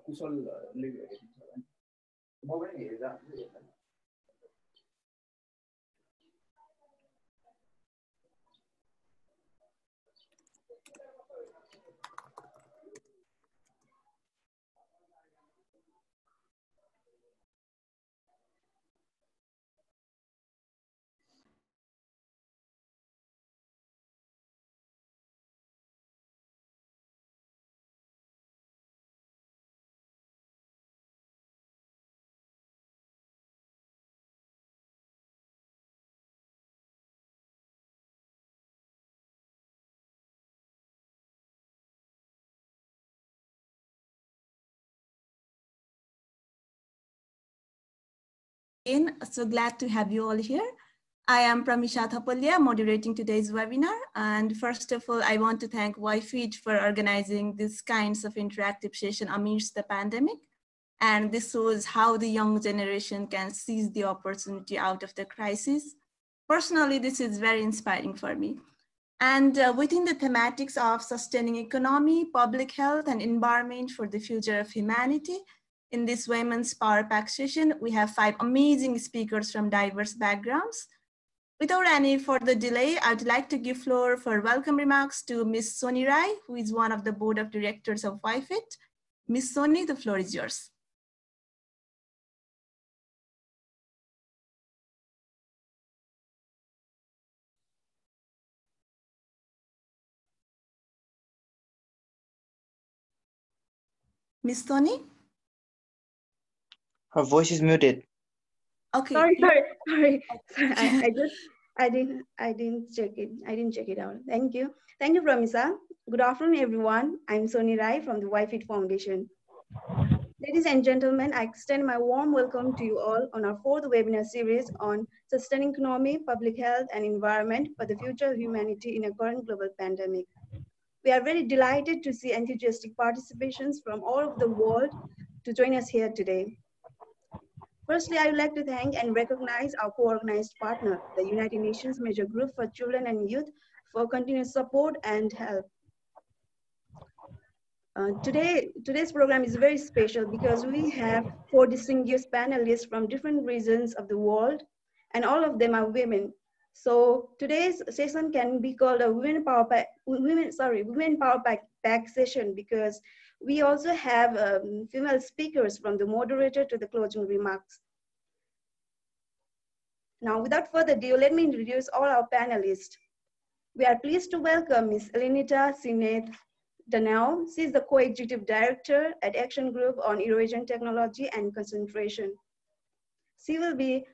कुशल म पनि हेर्दा So glad to have you all here. I am Pramisha Thapalya, moderating today's webinar. And first of all, I want to thank YFeed for organizing these kinds of interactive session amidst the pandemic. And this shows how the young generation can seize the opportunity out of the crisis. Personally, this is very inspiring for me. And within the thematics of sustaining economy, public health, and environment for the future of humanity, in this Women's Power Pack session, we have 5 amazing speakers from diverse backgrounds. Without any further delay, I'd like to give floor for welcome remarks to Ms. Soni Rai, who is one of the board of directors of YFIT. Ms. Soni, the floor is yours. Ms. Soni? Her voice is muted. Okay. Sorry. I didn't check it. I didn't check it out. Thank you. Thank you, Pramisa. Good afternoon, everyone. I'm Soni Rai from the YFIT Foundation. Ladies and gentlemen, I extend my warm welcome to you all on our 4th webinar series on sustaining economy, public health, and environment for the future of humanity in a current global pandemic. We are very delighted to see enthusiastic participations from all over the world to join us here today. Firstly, I would like to thank and recognize our co-organized partner, the United Nations Major Group for Children and Youth, for continuous support and help. Today's program is very special because we have 4 distinguished panelists from different regions of the world, and all of them are women. So today's session can be called a Women Power Pack session, because we also have female speakers from the moderator to the closing remarks. Now, without further ado, let me introduce all our panelists. We are pleased to welcome Ms. Elenita Sineth Danao. She is the Co-Executive Director at Action Group on Erosion Technology and Concentration. She will be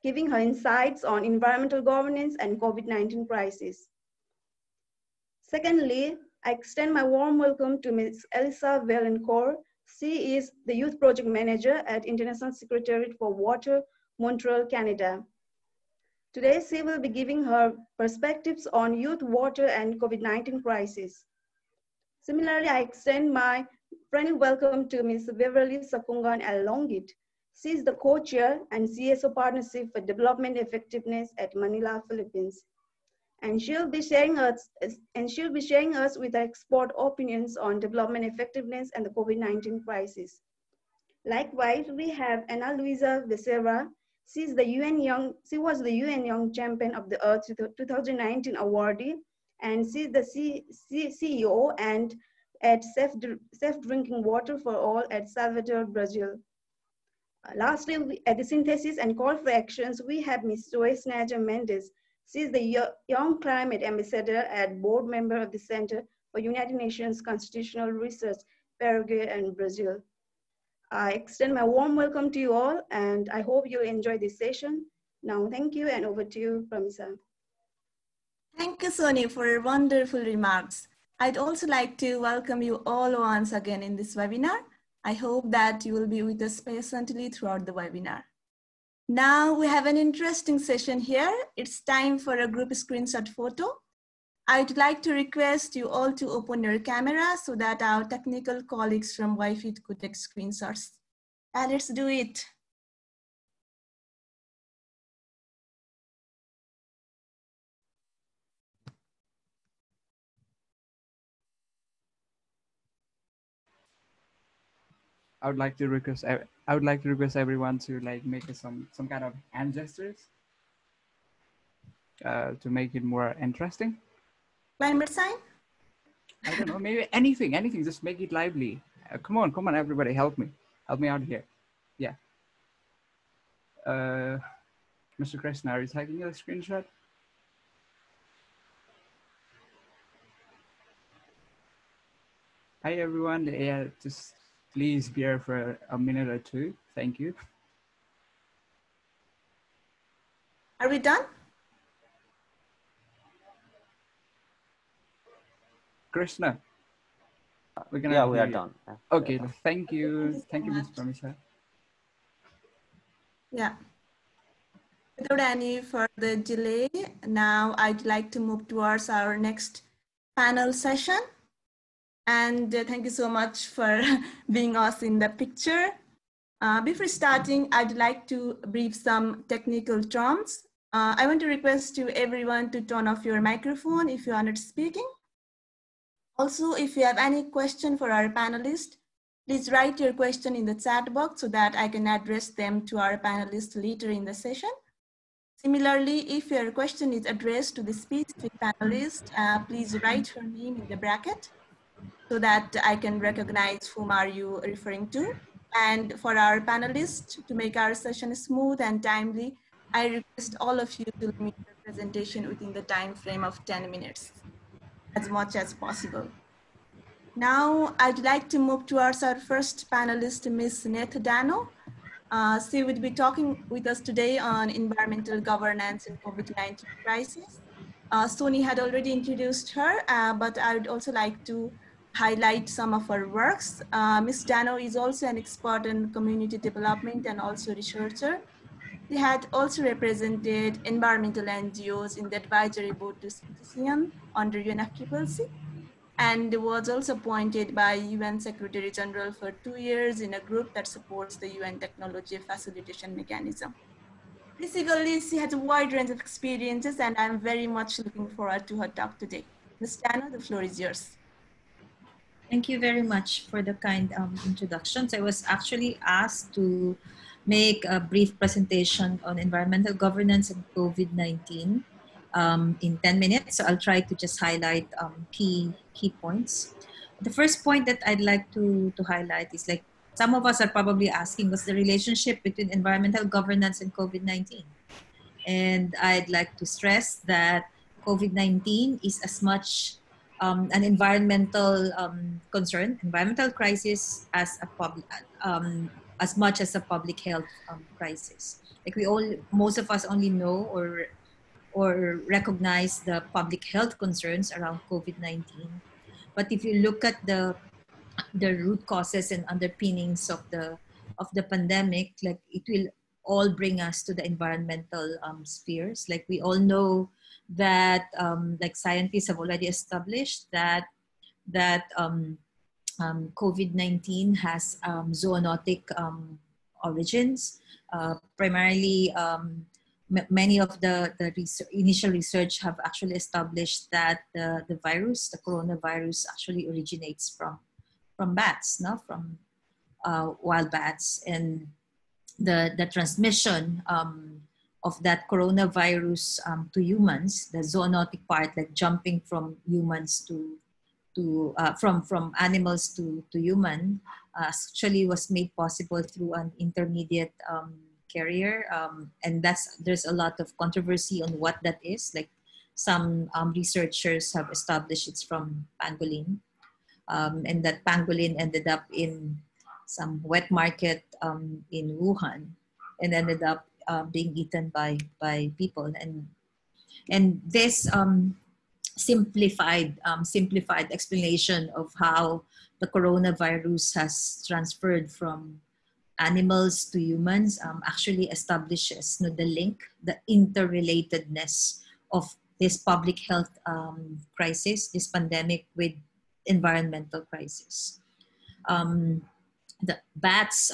giving her insights on environmental governance and COVID-19 crisis. Secondly, I extend my warm welcome to Ms. Elisa Vaillancourt. She is the Youth Project Manager at International Secretariat for Water, Montreal, Canada. Today, she will be giving her perspectives on youth, water, and COVID-19 crisis. Similarly, I extend my friendly welcome to Ms. Beverly Sakungan Alongit. She is the co-chair and CSO Partnership for Development Effectiveness at Manila, Philippines. And she'll be sharing us with her expert opinions on development effectiveness and the COVID-19 crisis. Likewise, we have Ana Luisa Becerra. She was the UN Young Champion of the Earth 2019 awardee, and she's the CEO and at Safe Drinking Water for All at Salvador, Brazil. Lastly, at the Synthesis and Call for Actions, we have Ms. Joyce Naja Mendes. She is the Young Climate Ambassador and board member of the Center for United Nations Constitutional Research, Paraguay and Brazil. I extend my warm welcome to you all, and I hope you'll enjoy this session. Now, thank you, and over to you, Pramisa. Thank you, Soni, for wonderful remarks. I'd also like to welcome you all once again in this webinar. I hope that you will be with us patiently throughout the webinar. Now we have an interesting session here. It's time for a group screenshot photo. I'd like to request you all to open your camera so that our technical colleagues from YFIT could take screenshots. And let's do it. I would like to request everyone to like make some kind of hand gestures to make it more interesting. Climate sign? I don't know, maybe anything, just make it lively. Come on, everybody, help me out here. Yeah. Mr. Krishna, are you taking a screenshot? Hi everyone. Yeah, just please bear for a minute or two. Thank you. Are we done? Krishna. We are done. Okay, thank you. Thank you, so Ms. Pramisha. Yeah. Without any further delay, now I'd like to move towards our next panel session. And thank you so much for being us in the picture. Before starting, I'd like to brief some technical terms. I want to request to everyone to turn off your microphone if you are not speaking. Also, if you have any question for our panelists, please write your question in the chat box so that I can address them to our panelists later in the session. Similarly, if your question is addressed to the specific panelist, please write her name in the bracket so that I can recognize whom are you referring to. And for our panelists, to make our session smooth and timely, I request all of you to limit your presentation within the time frame of 10 minutes, as much as possible. Now, I'd like to move towards our first panelist, Ms. Neth Dano. She will be talking with us today on environmental governance in COVID-19 crisis. Sony had already introduced her, but I would also like to highlight some of her works. Ms. Dano is also an expert in community development and also researcher. She had also represented environmental NGOs in the advisory board to citizen under UNFCCC, and was also appointed by UN Secretary General for 2 years in a group that supports the UN Technology Facilitation Mechanism. Basically, she has a wide range of experiences, and I'm very much looking forward to her talk today. Ms. Dano, the floor is yours. Thank you very much for the kind introductions. I was actually asked to make a brief presentation on environmental governance and COVID-19 in 10 minutes. So I'll try to just highlight key points. The first point that I'd like to highlight is, like, some of us are probably asking, what's the relationship between environmental governance and COVID-19? And I'd like to stress that COVID-19 is as much an environmental concern, environmental crisis, as as much as a public health crisis. Like, most of us only know or recognize the public health concerns around COVID-19. But if you look at the root causes and underpinnings of the pandemic, like, it will all bring us to the environmental spheres. Like, we all know that like, scientists have already established that COVID-19 has zoonotic origins. Primarily, many of the initial research have actually established that the virus, the coronavirus, actually originates from bats, no? From wild bats, and the transmission of that coronavirus to humans, the zoonotic part, like jumping from humans from animals to human, actually was made possible through an intermediate carrier, and there's a lot of controversy on what that is. Like, some researchers have established it's from pangolin, and that pangolin ended up in some wet market in Wuhan and ended up being eaten by people, and this simplified explanation of how the coronavirus has transferred from animals to humans actually establishes the link, the interrelatedness of this public health crisis, this pandemic, with environmental crisis. The bats,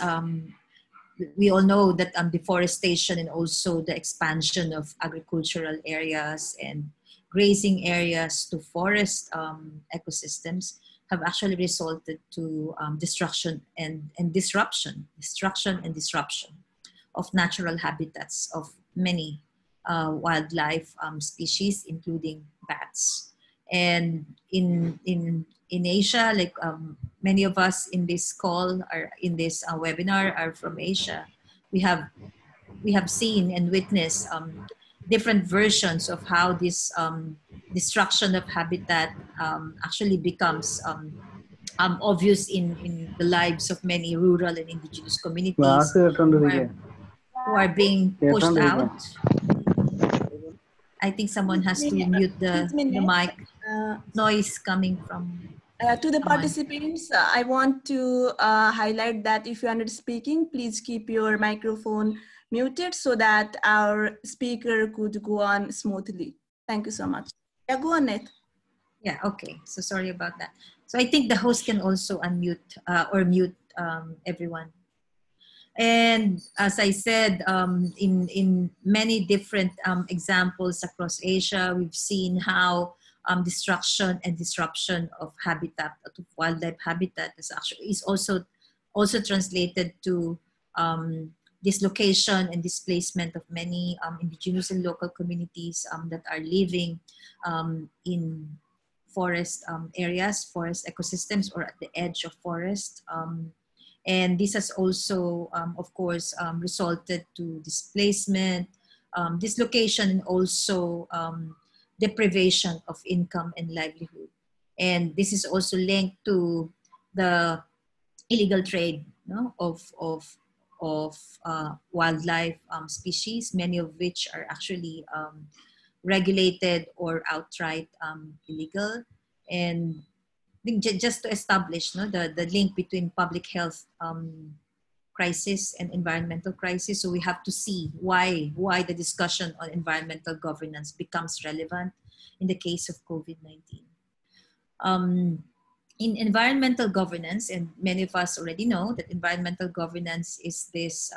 we all know that deforestation and also the expansion of agricultural areas and grazing areas to forest ecosystems have actually resulted to destruction and disruption of natural habitats of many wildlife species, including bats. And in Asia, like many of us in this call or in this webinar are from Asia, we have seen and witnessed different versions of how this destruction of habitat actually becomes obvious in the lives of many rural and indigenous communities who are being pushed out. I think someone has to mute the mic. Noise coming from to the someone. participants, I want to highlight that if you are not speaking, please keep your microphone muted so that our speaker could go on smoothly. Thank you so much. Yeah, go on, Nate. Yeah, okay. So sorry about that. So I think the host can also unmute or mute everyone. And as I said, in many different examples across Asia, we've seen how destruction and disruption of habitat, of wildlife habitat, is also translated to dislocation and displacement of many indigenous and local communities that are living in forest areas, forest ecosystems, or at the edge of forest. And this has also, of course, resulted to displacement, dislocation, and also deprivation of income and livelihood. And this is also linked to the illegal trade, no, of wildlife species, many of which are actually regulated or outright illegal. And just to establish, no, the link between public health crisis and environmental crisis. So we have to see why the discussion on environmental governance becomes relevant in the case of COVID-19. In environmental governance, and many of us already know that environmental governance is this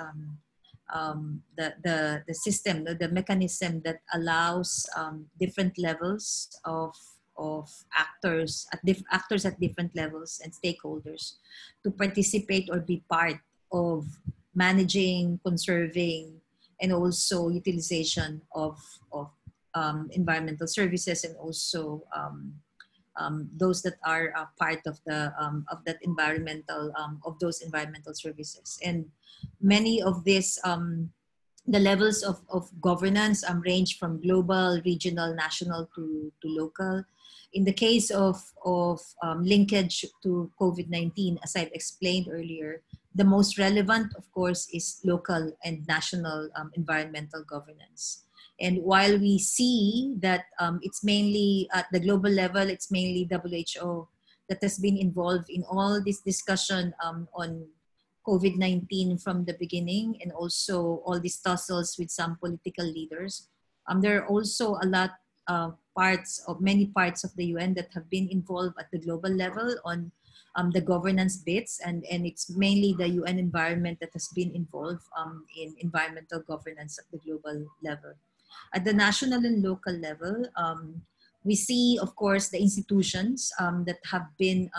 the system, the mechanism that allows different levels of actors at different levels and stakeholders to participate or be part of managing, conserving, and also utilization of environmental services, and also those that are part of that environmental of those environmental services. And many of these the levels of governance range from global, regional, national to local. In the case of linkage to COVID-19, as I've explained earlier, the most relevant, of course, is local and national environmental governance. And while we see that it's mainly at the global level, it's mainly WHO that has been involved in all this discussion on COVID-19 from the beginning, and also all these tussles with some political leaders. There are also a lot many parts of the UN that have been involved at the global level on the governance bits, and it's mainly the UN environment that has been involved in environmental governance at the global level. At the national and local level, we see, of course, the institutions that have been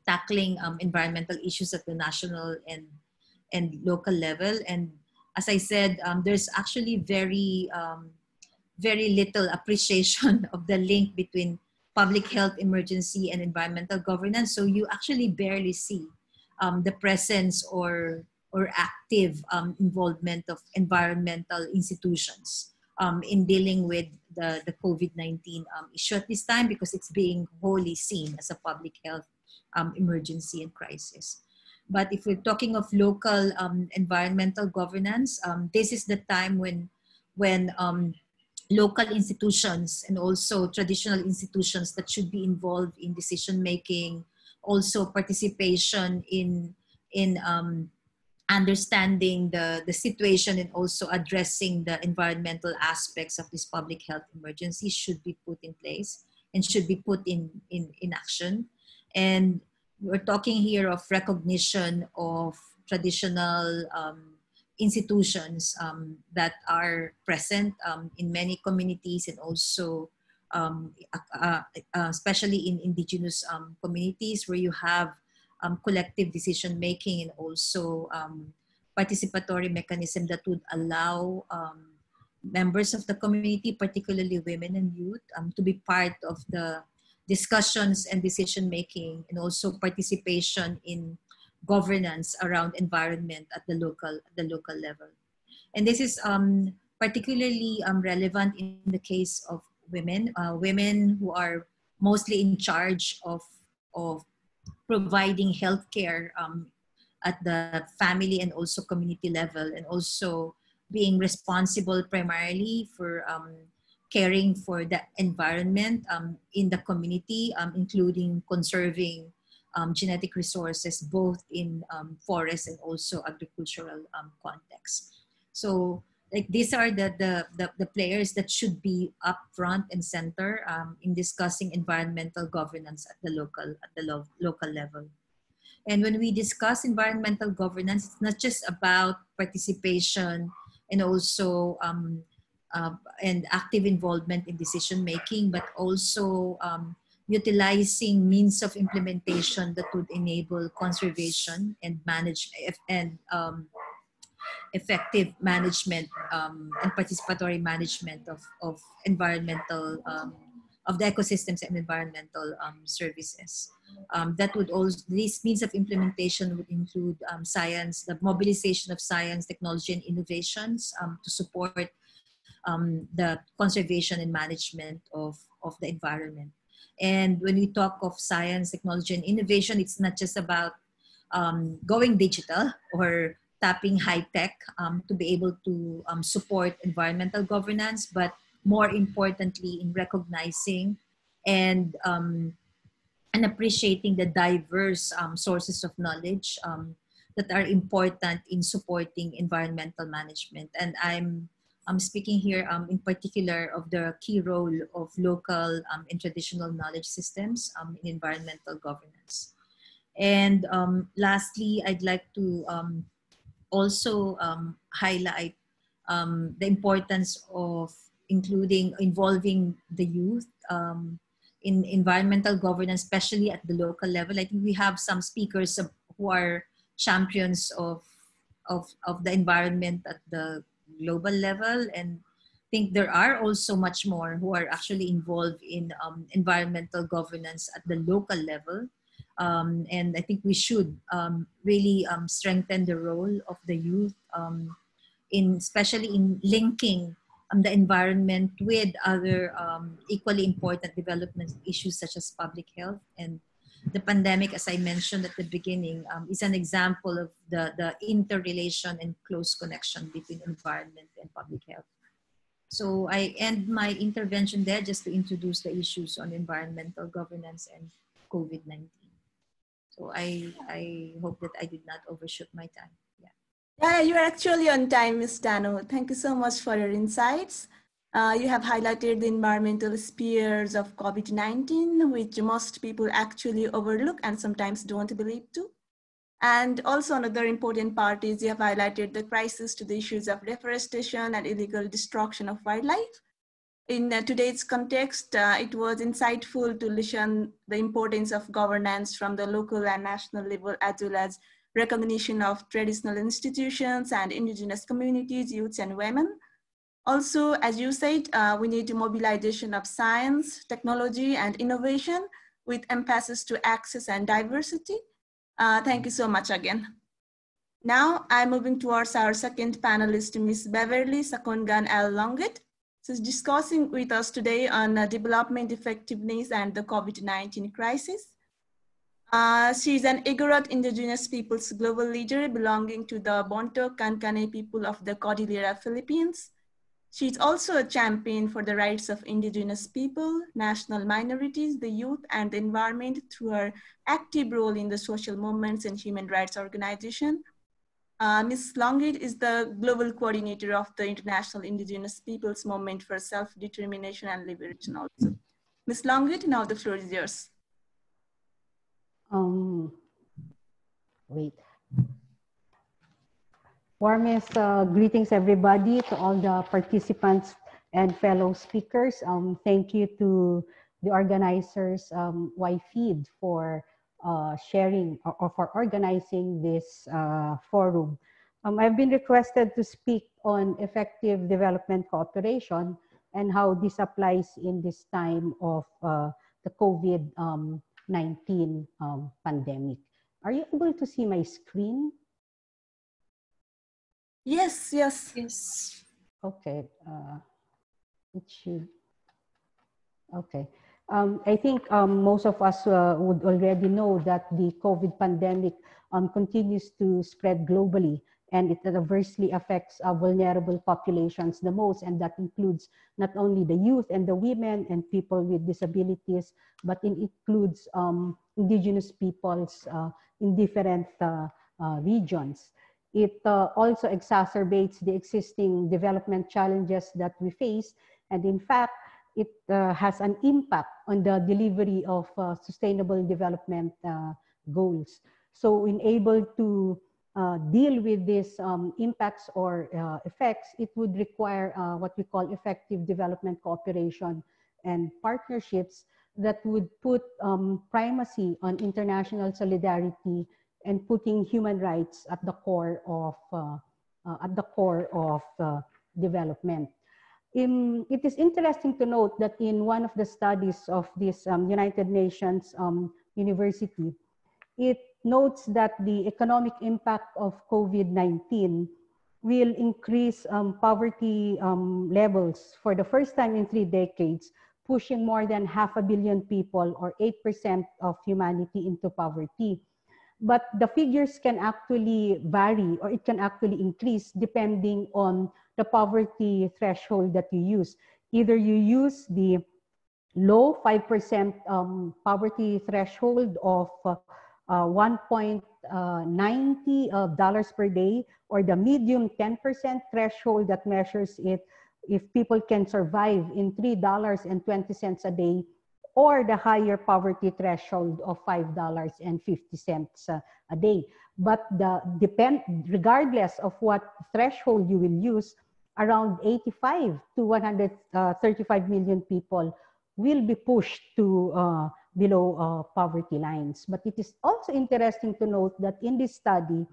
tackling environmental issues at the national and local level. And as I said, there's actually very little appreciation of the link between public health emergency and environmental governance. So you actually barely see the presence or active involvement of environmental institutions in dealing with the COVID-19 issue at this time, because it's being wholly seen as a public health emergency and crisis. But if we're talking of local environmental governance, this is the time when local institutions and also traditional institutions that should be involved in decision making, also participation in understanding the situation and also addressing the environmental aspects of this public health emergency should be put in place and should be put in action. And we're talking here of recognition of traditional institutions that are present in many communities, and also especially in indigenous communities where you have collective decision making and also participatory mechanism that would allow members of the community, particularly women and youth, to be part of the discussions and decision making, and also participation in governance around environment at the local level. And this is particularly relevant in the case of women, women who are mostly in charge of providing healthcare at the family and also community level, and also being responsible primarily for caring for the environment in the community, including conserving genetic resources both in forest and also agricultural context. So like these are the players that should be up front and center in discussing environmental governance at the local level. And when we discuss environmental governance, it's not just about participation and also and active involvement in decision making, but also utilizing means of implementation that would enable conservation and effective management and participatory management of environmental of the ecosystems and environmental services. That would also, these means of implementation would include science, the mobilization of science, technology, and innovations to support the conservation and management of the environment. And when we talk of science, technology, and innovation, it's not just about going digital or tapping high tech to be able to support environmental governance, but more importantly in recognizing and appreciating the diverse sources of knowledge that are important in supporting environmental management. And I'm speaking here in particular of the key role of local and traditional knowledge systems in environmental governance. And lastly, I'd like to also highlight the importance of involving the youth in environmental governance, especially at the local level. I think we have some speakers who are champions of the environment at the global level, and I think there are also much more who are actually involved in environmental governance at the local level. And I think we should really strengthen the role of the youth, especially in linking the environment with other equally important development issues such as public health. And the pandemic, as I mentioned at the beginning, is an example of the interrelation and close connection between environment and public health. So I end my intervention there just to introduce the issues on environmental governance and COVID-19. So I hope that I did not overshoot my time. Yeah, you are actually on time, Ms. Dano. Thank you so much for your insights. You have highlighted the environmental spheres of COVID-19, which most people actually overlook and sometimes don't believe too. And also another important part is you have highlighted the crisis to the issues of deforestation and illegal destruction of wildlife. In today's context, it was insightful to listen the importance of governance from the local and national level, as well as recognition of traditional institutions and indigenous communities, youths, and women. Also, as you said, we need mobilization of science, technology, and innovation with emphasis to access and diversity. Thank you so much again. Now I'm moving towards our second panelist, Ms. Beverly Sakongan L. Longet. She's discussing with us today on development effectiveness and the COVID-19 crisis. She's an Igorot Indigenous Peoples Global Leader belonging to the Bonto Kankane people of the Cordillera, Philippines. She's also a champion for the rights of Indigenous people, national minorities, the youth, and the environment through her active role in the social movements and human rights organization. Ms. Longit is the global coordinator of the International Indigenous Peoples Movement for Self-Determination and Liberation also. Ms. Longit, now the floor is yours. Warmest greetings, everybody, to all the participants and fellow speakers. Thank you to the organizers, YFeed, for sharing or for organizing this forum. I've been requested to speak on effective development cooperation and how this applies in this time of the COVID-19 pandemic. Are you able to see my screen? Yes, yes. Yes. Okay. It should. Okay. I think most of us would already know that the COVID pandemic continues to spread globally, and it adversely affects vulnerable populations the most, and that includes not only the youth and the women and people with disabilities, but it includes indigenous peoples in different regions. It also exacerbates the existing development challenges that we face, and in fact, it has an impact on the delivery of sustainable development goals. So in able to deal with these impacts or effects, it would require what we call effective development cooperation and partnerships that would put primacy on international solidarity and putting human rights at the core of development. It is interesting to note that in one of the studies of this United Nations university, it notes that the economic impact of COVID-19 will increase poverty levels for the first time in 3 decades, pushing more than 500 million people or 8% of humanity into poverty. But the figures can actually vary, or it can actually increase depending on the poverty threshold that you use. Either you use the low 5% poverty threshold of $1.90 per day, or the medium 10% threshold that measures it if people can survive in $3.20 a day, or the higher poverty threshold of $5.50 a day. But regardless of what threshold you will use, around 85 to 135 million people will be pushed to below poverty lines. But it is also interesting to note that in this study,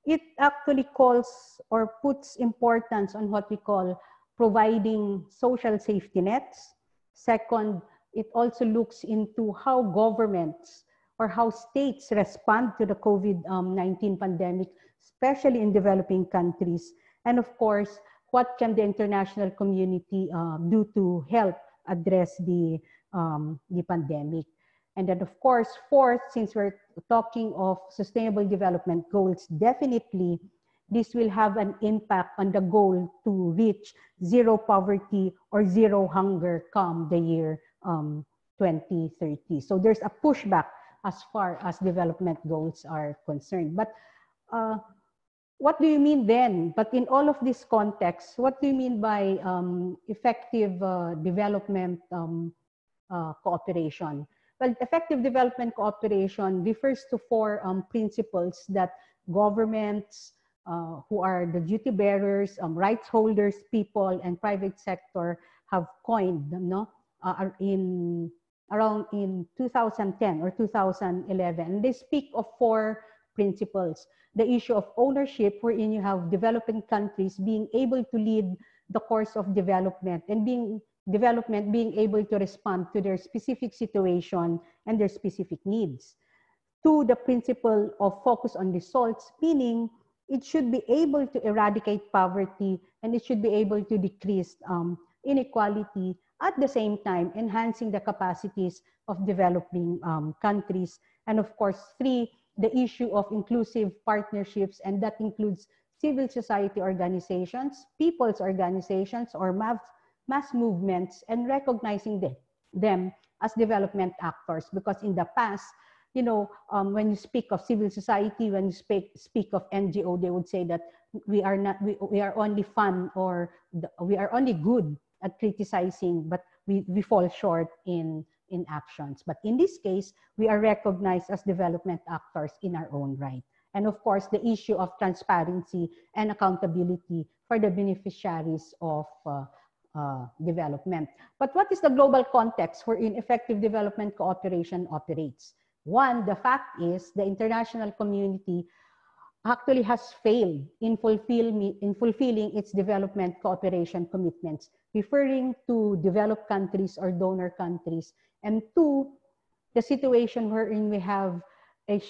it actually calls or puts importance on what we call providing social safety nets. Second, it also looks into how governments or how states respond to the COVID-19 pandemic, especially in developing countries. And of course, what can the international community do to help address the pandemic? And then of course, fourth, since we're talking of sustainable development goals, definitely this will have an impact on the goal to reach zero poverty or zero hunger come the year 2030. So there's a pushback as far as development goals are concerned. But what do you mean then? But in all of this context, what do you mean by effective development cooperation? Well, effective development cooperation refers to 4 principles that governments, who are the duty bearers, rights holders, people, and private sector have coined, no? Around in 2010 or 2011. And they speak of 4 principles. The issue of ownership, wherein you have developing countries being able to lead the course of development and being able to respond to their specific situation and their specific needs. 2, the principle of focus on results, meaning it should be able to eradicate poverty and it should be able to decrease inequality, at the same time enhancing the capacities of developing countries. And of course, 3, the issue of inclusive partnerships, and that includes civil society organizations, people's organizations, or mass movements, and recognizing them as development actors. Because in the past, when you speak of civil society, when you speak of NGO, they would say that we are only fun, or we are only good at criticizing, but we fall short in actions. But in this case, we are recognized as development actors in our own right. And of course, the issue of transparency and accountability for the beneficiaries of development. But what is the global context wherein effective development cooperation operates? One, the fact is the international community actually has failed in fulfilling its development cooperation commitments, referring to developed countries or donor countries. And two, the situation wherein we have a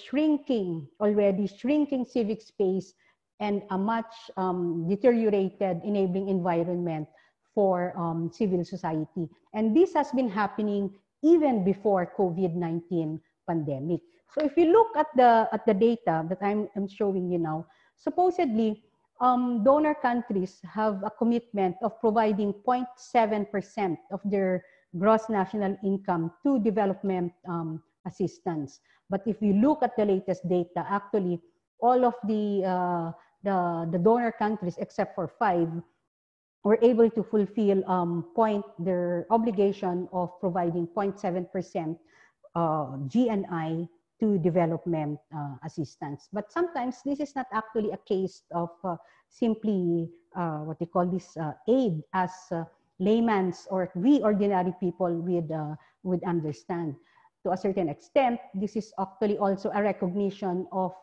already shrinking civic space and a much deteriorated enabling environment for civil society. And this has been happening even before COVID-19 pandemic. So if you look at the data that I'm showing you now, supposedly donor countries have a commitment of providing 0.7% of their gross national income to development assistance. But if you look at the latest data, actually all of the donor countries except for 5 were able to fulfill their obligation of providing 0.7% GNI to development assistance. But sometimes this is not actually a case of simply what they call this aid as layman's or we ordinary people would understand. To a certain extent, this is actually also a recognition of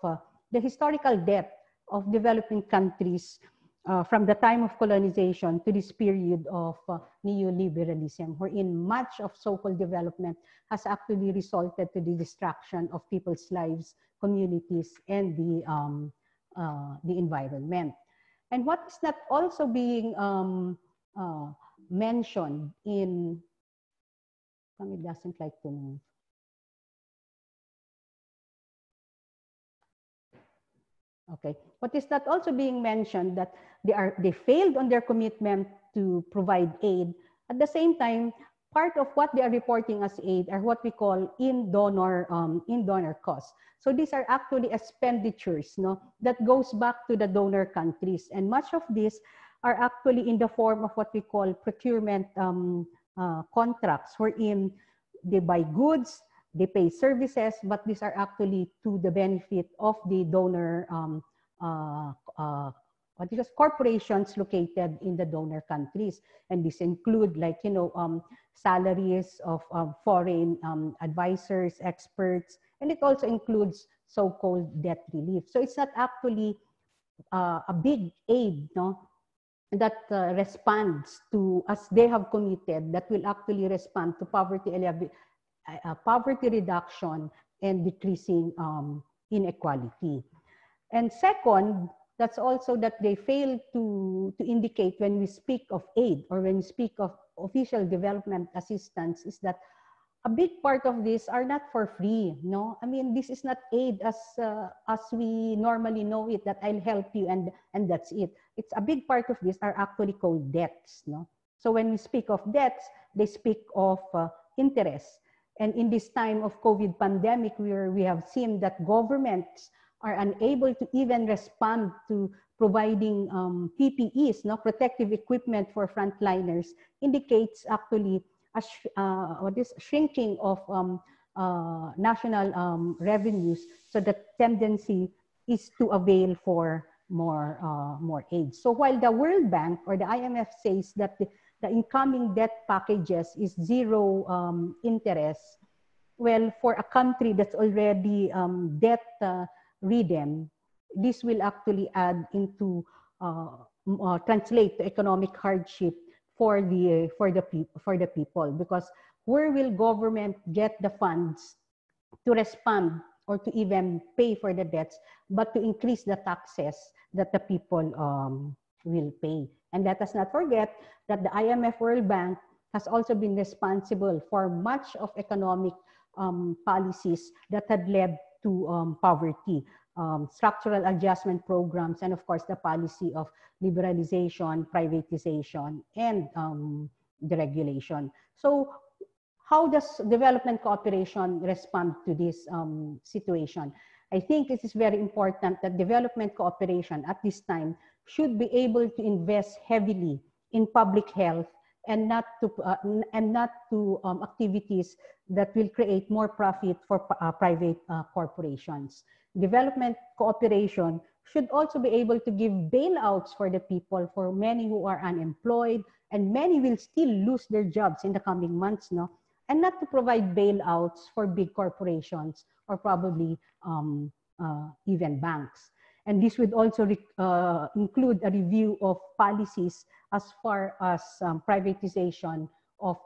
the historical debt of developing countries from the time of colonization to this period of neoliberalism, wherein much of so-called development has actually resulted to the destruction of people's lives, communities, and the environment. And what is not also being mentioned in, it doesn't like to move. Okay, what is not also being mentioned that they failed on their commitment to provide aid. At the same time, part of what they are reporting as aid are what we call in donor costs. So these are actually expenditures, no, that goes back to the donor countries, and much of these are actually in the form of what we call procurement contracts, wherein they buy goods, they pay services, but these are actually to the benefit of the donor corporations located in the donor countries. And this include salaries of foreign advisors, experts, and it also includes so-called debt relief. So it's not actually a big aid, no, that responds to, as they have committed, that will actually respond to poverty reduction and decreasing inequality. And second, that's also that they fail to indicate when we speak of aid or when we speak of official development assistance is that a big part of this are not for free, no? I mean, this is not aid as we normally know it, that I'll help you and that's it. It's a big part of this are actually called debts, no? So when we speak of debts, they speak of interest. And in this time of COVID pandemic, where we have seen that governments are unable to even respond to providing PPEs, no, protective equipment for frontliners, indicates actually this shrinking of national revenues. So the tendency is to avail for more aid. So while the World Bank or the IMF says that the incoming debt packages is zero interest, well, for a country that's already debt ridden, this will actually add into translate to economic hardship for the people, because where will government get the funds to respond or to even pay for the debts, but to increase the taxes that the people will pay? And let us not forget that the IMF World Bank has also been responsible for much of economic policies that had led to poverty, structural adjustment programs, and of course the policy of liberalization, privatization, and deregulation. So how does development cooperation respond to this situation? I think it is very important that development cooperation at this time should be able to invest heavily in public health and not to activities that will create more profit for private corporations. Development cooperation should also be able to give bailouts for the people, for many who are unemployed, and many will still lose their jobs in the coming months, no? And not to provide bailouts for big corporations or probably even banks. And this would also include a review of policies as far as privatization of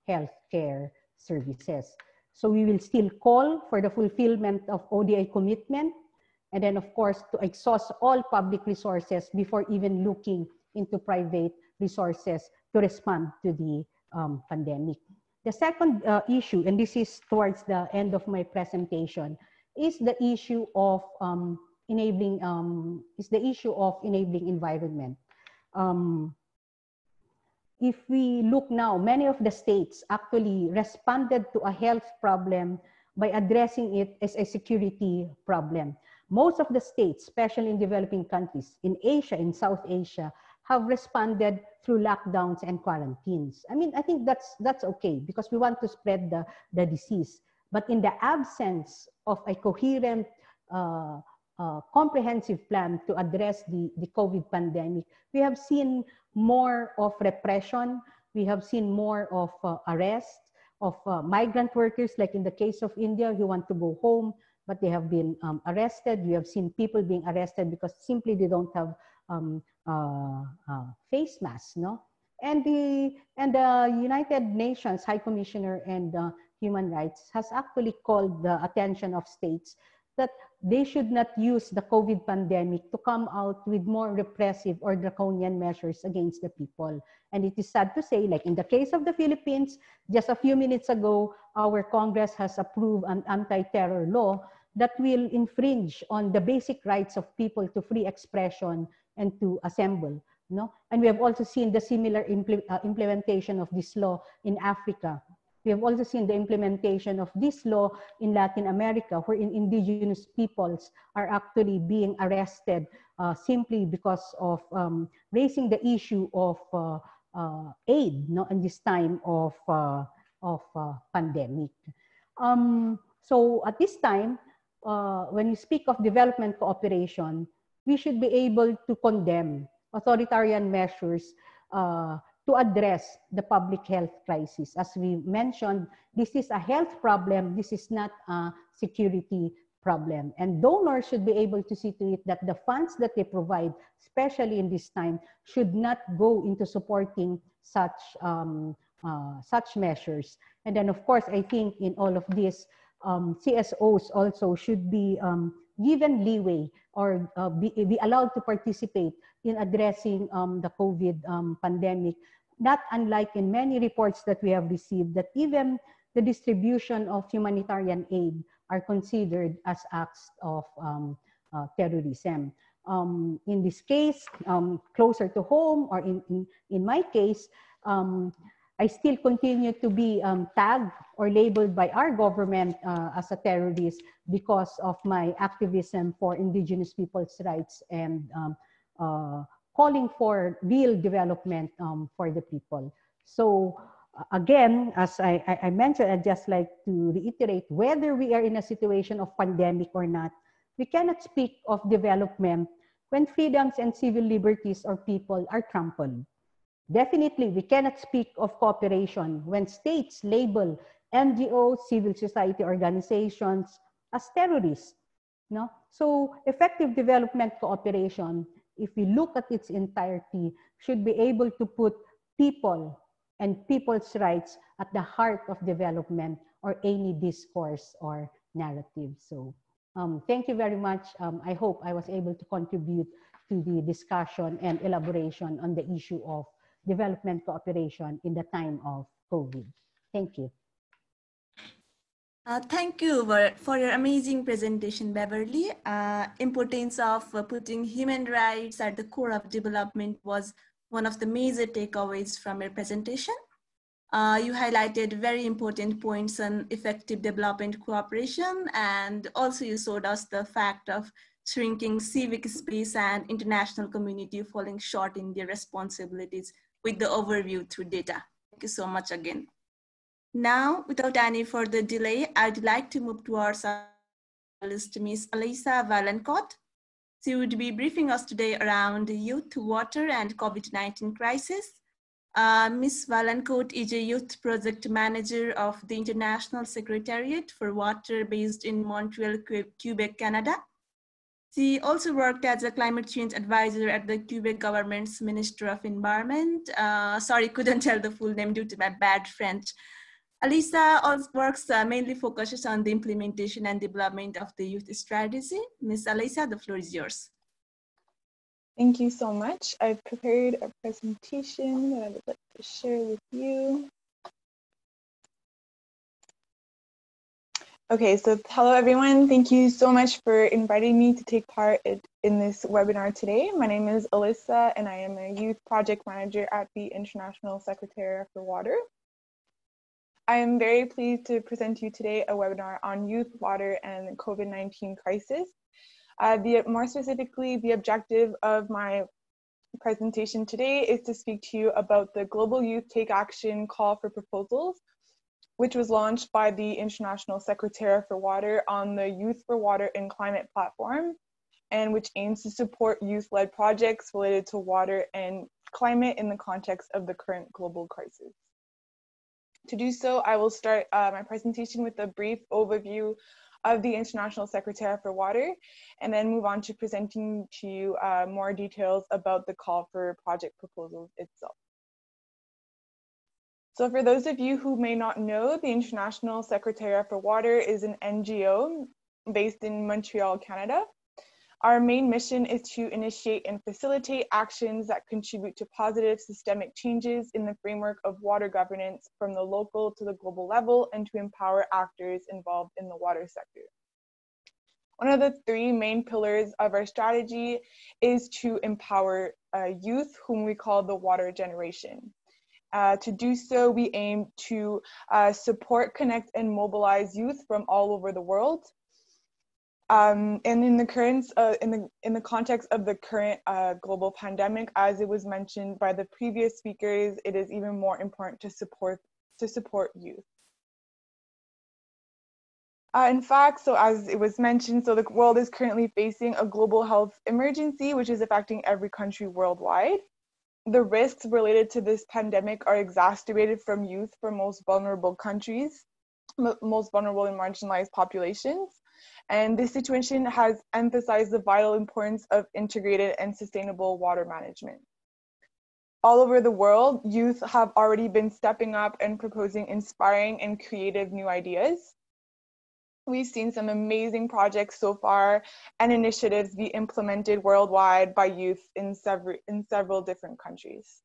healthcare services. So we will still call for the fulfillment of ODI commitment, and then of course to exhaust all public resources before even looking into private resources to respond to the pandemic. The second issue, and this is towards the end of my presentation, is the issue of enabling environment. If we look now, many of the states actually responded to a health problem by addressing it as a security problem. Most of the states, especially in developing countries, in Asia, in South Asia, have responded through lockdowns and quarantines. I mean, I think that's okay because we want to spread the disease. But in the absence of a coherent, comprehensive plan to address the COVID pandemic, we have seen more of repression. We have seen more of arrest of migrant workers, like in the case of India, who want to go home, but they have been arrested. We have seen people being arrested because simply they don't have face masks, no? And the United Nations High Commissioner and Human Rights has actually called the attention of states that they should not use the COVID pandemic to come out with more repressive or draconian measures against the people. And it is sad to say, like in the case of the Philippines, just a few minutes ago, our Congress has approved an anti-terror law that will infringe on the basic rights of people to free expression and to assemble. No? And we have also seen the similar implementation of this law in Africa. We have also seen the implementation of this law in Latin America, wherein indigenous peoples are actually being arrested simply because of raising the issue of aid, no, in this time of pandemic. So at this time, when you speak of development cooperation, we should be able to condemn authoritarian measures to address the public health crisis. As we mentioned, this is a health problem. This is not a security problem. And donors should be able to see to it that the funds that they provide, especially in this time, should not go into supporting such measures. And then, of course, I think in all of this, CSOs also should be given leeway or be allowed to participate in addressing the COVID pandemic, not unlike in many reports that we have received, that even the distribution of humanitarian aid are considered as acts of terrorism. In this case, closer to home, or in my case, I still continue to be tagged or labeled by our government as a terrorist because of my activism for indigenous people's rights and calling for real development for the people. So again, as I mentioned, I'd just like to reiterate, whether we are in a situation of pandemic or not, we cannot speak of development when freedoms and civil liberties of people are trampled. Definitely, we cannot speak of cooperation when states label NGOs, civil society organizations as terrorists. No? So effective development cooperation, if we look at its entirety, should be able to put people and people's rights at the heart of development or any discourse or narrative. So thank you very much. I hope I was able to contribute to the discussion and elaboration on the issue of development cooperation in the time of COVID. Thank you. Thank you for your amazing presentation, Beverly. Importance of putting human rights at the core of development was one of the major takeaways from your presentation. You highlighted very important points on effective development cooperation, and also you showed us the fact of shrinking civic space and international community falling short in their responsibilities with the overview through data. Thank you so much again. Now, without any further delay, I'd like to move towards our panelist, Ms. Elisa Valencourt. She would be briefing us today around youth, water, and COVID-19 crisis. Ms. Valancourt is a youth project manager of the International Secretariat for Water based in Montreal, Quebec, Canada. She also worked as a climate change advisor at the Quebec government's Minister of Environment. Sorry, couldn't tell the full name due to my bad French. Alisa works mainly focuses on the implementation and development of the youth strategy. Ms. Alisa, the floor is yours. Thank you so much. I've prepared a presentation that I would like to share with you. Okay, so hello everyone. Thank you so much for inviting me to take part in this webinar today. My name is Alyssa and I am a youth project manager at the International Secretariat for Water. I am very pleased to present to you today a webinar on youth, water, and the COVID-19 crisis. More specifically, the objective of my presentation today is to speak to you about the Global Youth Take Action Call for Proposals, which was launched by the International Secretariat for Water on the Youth for Water and Climate platform, and which aims to support youth-led projects related to water and climate in the context of the current global crisis. To do so, I will start my presentation with a brief overview of the International Secretariat for Water, and then move on to presenting to you more details about the call for project proposals itself. So for those of you who may not know, the International Secretariat for Water is an NGO based in Montreal, Canada. Our main mission is to initiate and facilitate actions that contribute to positive systemic changes in the framework of water governance from the local to the global level, and to empower actors involved in the water sector. One of the three main pillars of our strategy is to empower youth, whom we call the water generation. To do so, we aim to support, connect, and mobilize youth from all over the world. And in the context of the current global pandemic, as it was mentioned by the previous speakers, it is even more important to support youth. In fact, so as it was mentioned, so the world is currently facing a global health emergency, which is affecting every country worldwide. The risks related to this pandemic are exacerbated from youth for most vulnerable countries, most vulnerable and marginalized populations. And this situation has emphasized the vital importance of integrated and sustainable water management. All over the world, youth have already been stepping up and proposing inspiring and creative new ideas. We've seen some amazing projects so far and initiatives be implemented worldwide by youth in several different countries.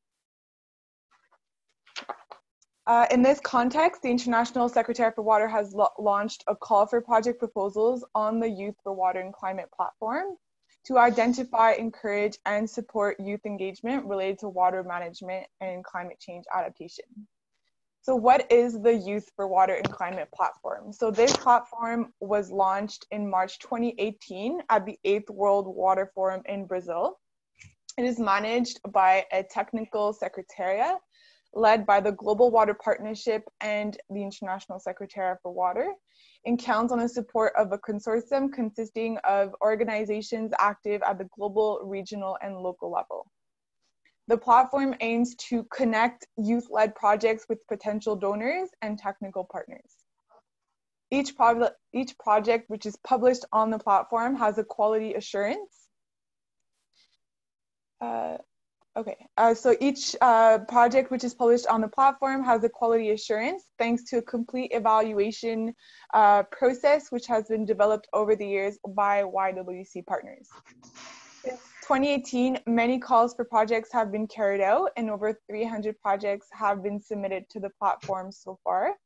In this context, the International Secretariat for Water has launched a call for project proposals on the Youth for Water and Climate platform to identify, encourage, and support youth engagement related to water management and climate change adaptation. So what is the Youth for Water and Climate platform? So this platform was launched in March 2018 at the 8th World Water Forum in Brazil. It is managed by a technical secretariat led by the Global Water Partnership and the International Secretariat for Water, and counts on the support of a consortium consisting of organizations active at the global, regional, and local level. The platform aims to connect youth-led projects with potential donors and technical partners. Each project which is published on the platform has a quality assurance. So each project which is published on the platform has a quality assurance thanks to a complete evaluation process which has been developed over the years by YWC partners. Since 2018, many calls for projects have been carried out and over 300 projects have been submitted to the platform so far,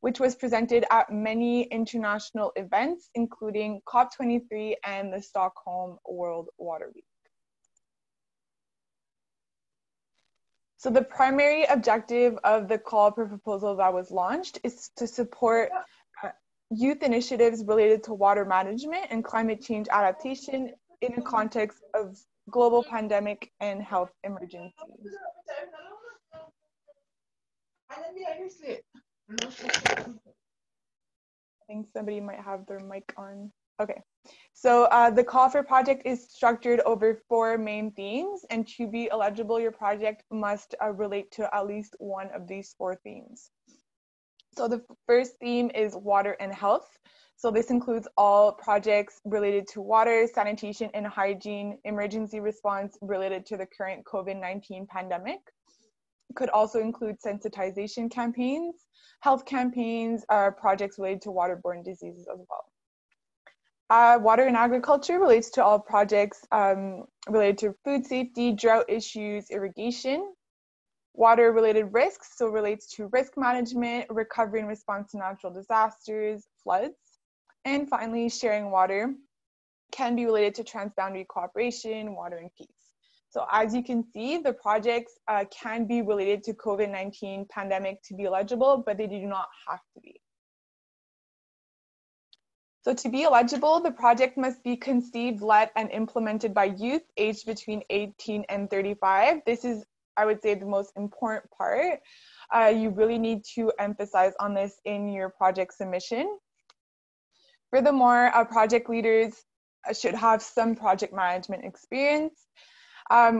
which was presented at many international events, including COP23 and the Stockholm World Water Week. So the primary objective of the call for proposal that was launched is to support youth initiatives related to water management and climate change adaptation in a context of global pandemic and health emergencies. I think somebody might have their mic on. Okay. So the call for project is structured over 4 main themes, and to be eligible, your project must relate to at least one of these 4 themes. So the first theme is water and health. So this includes all projects related to water, sanitation, and hygiene, emergency response related to the current COVID-19 pandemic. It could also include sensitization campaigns, health campaigns, projects related to waterborne diseases as well. Water and agriculture relates to all projects related to food safety, drought issues, irrigation. Water-related risks, so relates to risk management, recovery and response to natural disasters, floods. And finally, sharing water can be related to transboundary cooperation, water and peace. So as you can see, the projects can be related to COVID-19 pandemic to be eligible, but they do not have to be. So to be eligible, the project must be conceived, led, and implemented by youth aged between 18 and 35. This is, I would say, the most important part. You really need to emphasize on this in your project submission. Furthermore, project leaders should have some project management experience.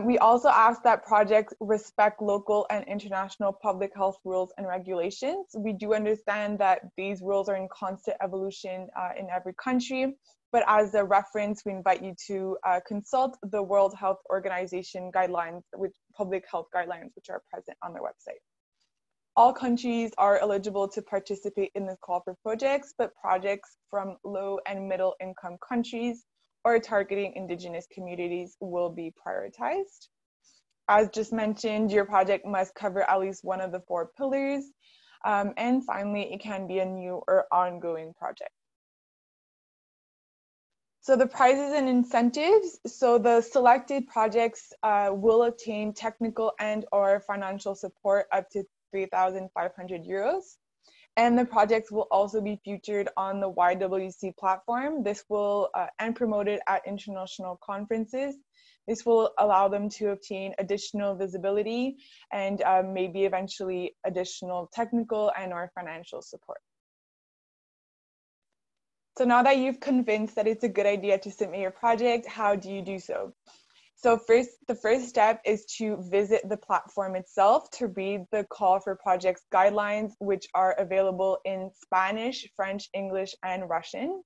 We also ask that projects respect local and international public health rules and regulations. We do understand that these rules are in constant evolution in every country, but as a reference, we invite you to consult the World Health Organization guidelines, which public health guidelines, which are present on their website. All countries are eligible to participate in the call for projects, but projects from low and middle income countries or targeting Indigenous communities will be prioritized. As just mentioned, your project must cover at least one of the 4 pillars. And finally, it can be a new or ongoing project. So the prizes and incentives. So the selected projects will obtain technical and or financial support up to 3,500 euros. And the projects will also be featured on the YWC platform. This will, and promoted at international conferences. This will allow them to obtain additional visibility and maybe eventually additional technical and or financial support. So now that you've convinced that it's a good idea to submit your project, how do you do so? So the first step is to visit the platform itself to read the call for projects guidelines, which are available in Spanish, French, English, and Russian.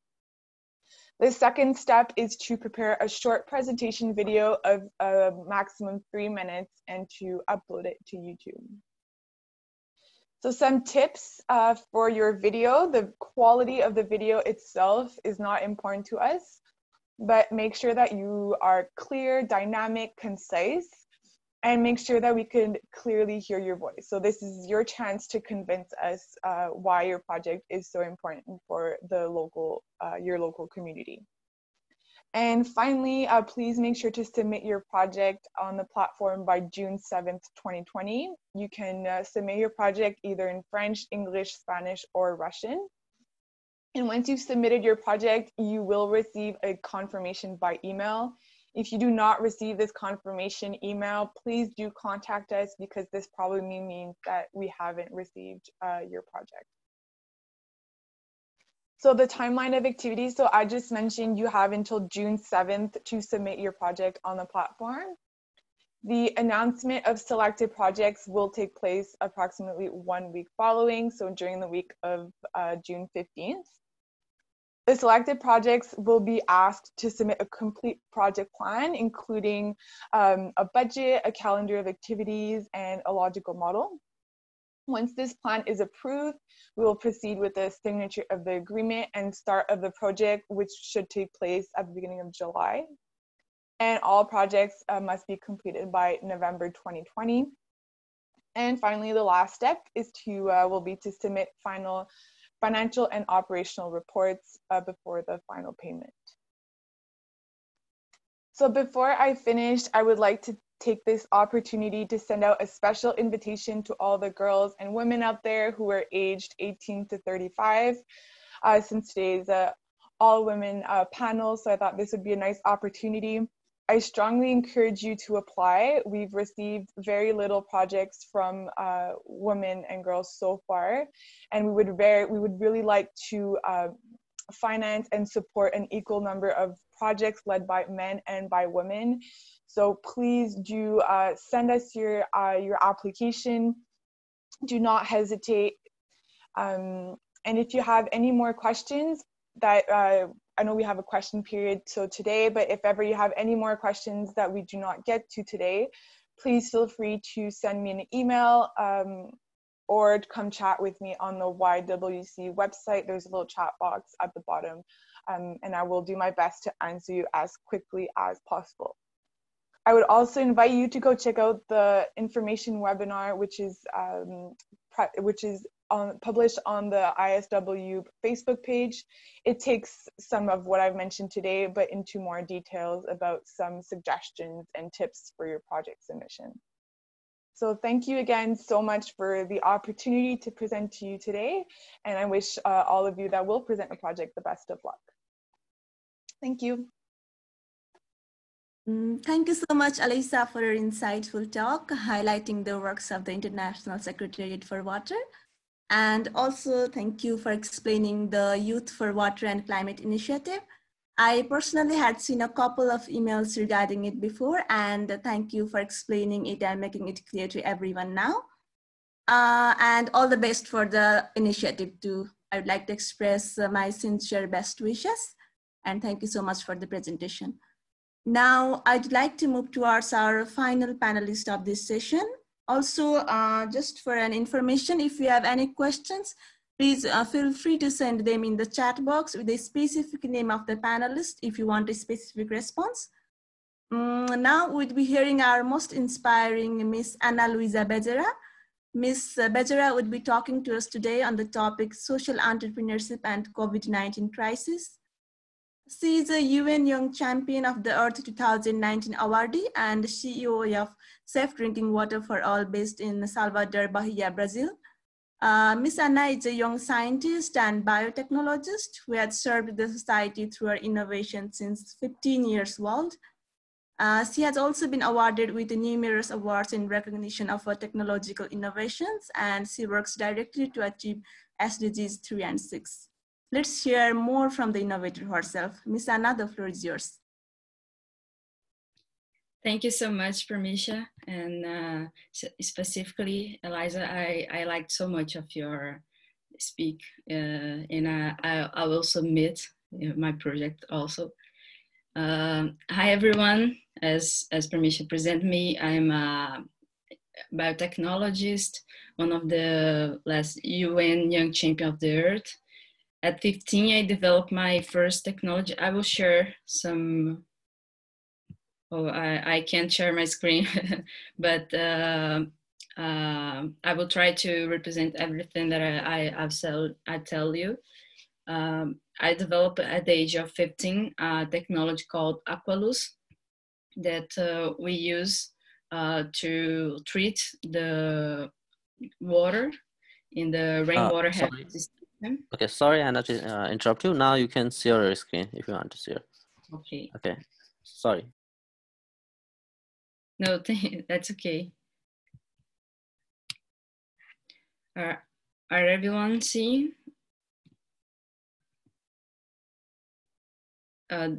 The second step is to prepare a short presentation video of a maximum 3 minutes and to upload it to YouTube. So some tips for your video. The quality of the video itself is not important to us, but make sure that you are clear, dynamic, concise, and make sure that we can clearly hear your voice. So this is your chance to convince us why your project is so important for the local, your local community. And finally, please make sure to submit your project on the platform by June 7th, 2020. You can submit your project either in French, English, Spanish, or Russian. And once you've submitted your project, you will receive a confirmation by email. If you do not receive this confirmation email, please do contact us because this probably means that we haven't received your project. So the timeline of activities, so I just mentioned you have until June 7th to submit your project on the platform. The announcement of selected projects will take place approximately 1 week following, so during the week of June 15th. The selected projects will be asked to submit a complete project plan, including a budget, a calendar of activities, and a logical model. Once this plan is approved, we will proceed with the signature of the agreement and start of the project, which should take place at the beginning of July. And all projects must be completed by November 2020. And finally, the last step is will be to submit final financial and operational reports before the final payment. So before I finish, I would like to take this opportunity to send out a special invitation to all the girls and women out there who are aged 18 to 35, since today is a all women panel, so I thought this would be a nice opportunity. I strongly encourage you to apply. We've received very little projects from women and girls so far, and we would really like to finance and support an equal number of projects led by men and by women. So please do send us your application. Do not hesitate. And if you have any more questions that, I know we have a question period today, but if ever you have any more questions that we do not get to today, please feel free to send me an email or come chat with me on the YWC website. There's a little chat box at the bottom, and I will do my best to answer you as quickly as possible. I would also invite you to go check out the information webinar, which is published on the ISW Facebook page. It takes some of what I've mentioned today, but into more details about some suggestions and tips for your project submission. So thank you again so much for the opportunity to present to you today. And I wish all of you that will present a project the best of luck. Thank you. Thank you so much, Alisa, for your insightful talk, highlighting the works of the International Secretariat for Water. And also thank you for explaining the Youth for Water and Climate Initiative. I personally had seen a couple of emails regarding it before, and thank you for explaining it and making it clear to everyone now. And all the best for the initiative too. I would like to express my sincere best wishes, and thank you so much for the presentation. Now, I'd like to move towards our final panelist of this session. Also, just for an information, if you have any questions, please feel free to send them in the chat box with a specific name of the panelist if you want a specific response. Now we'll be hearing our most inspiring Miss Ana Luisa Bejera. Miss Bejera would be talking to us today on the topic Social Entrepreneurship and COVID-19 Crisis. She is a UN Young Champion of the Earth 2019 awardee and CEO of Safe Drinking Water for All based in Salvador, Bahia, Brazil. Ms. Ana is a young scientist and biotechnologist who has served the society through her innovation since 15 years old. She has also been awarded with numerous awards in recognition of her technological innovations, and she works directly to achieve SDGs 3 and 6. Let's hear more from the innovator herself. Ms. Ana, the floor is yours. Thank you so much, Parmisha, and specifically, Eliza, I liked so much of your speak, and I will submit my project also. Hi, everyone. As Parmisha presented me, I'm a biotechnologist, one of the last UN Young Champion of the Earth. At 15, I developed my first technology. I will share some. Oh, I can't share my screen, but I will try to represent everything that I tell you. I developed at the age of 15 a technology called Aqualus that we use to treat the water in the rainwater harvest system. Okay, sorry, Anna, to interrupt you. Now you can see your screen if you want to see it. Okay. Okay, sorry. No, that's okay. Are everyone seeing?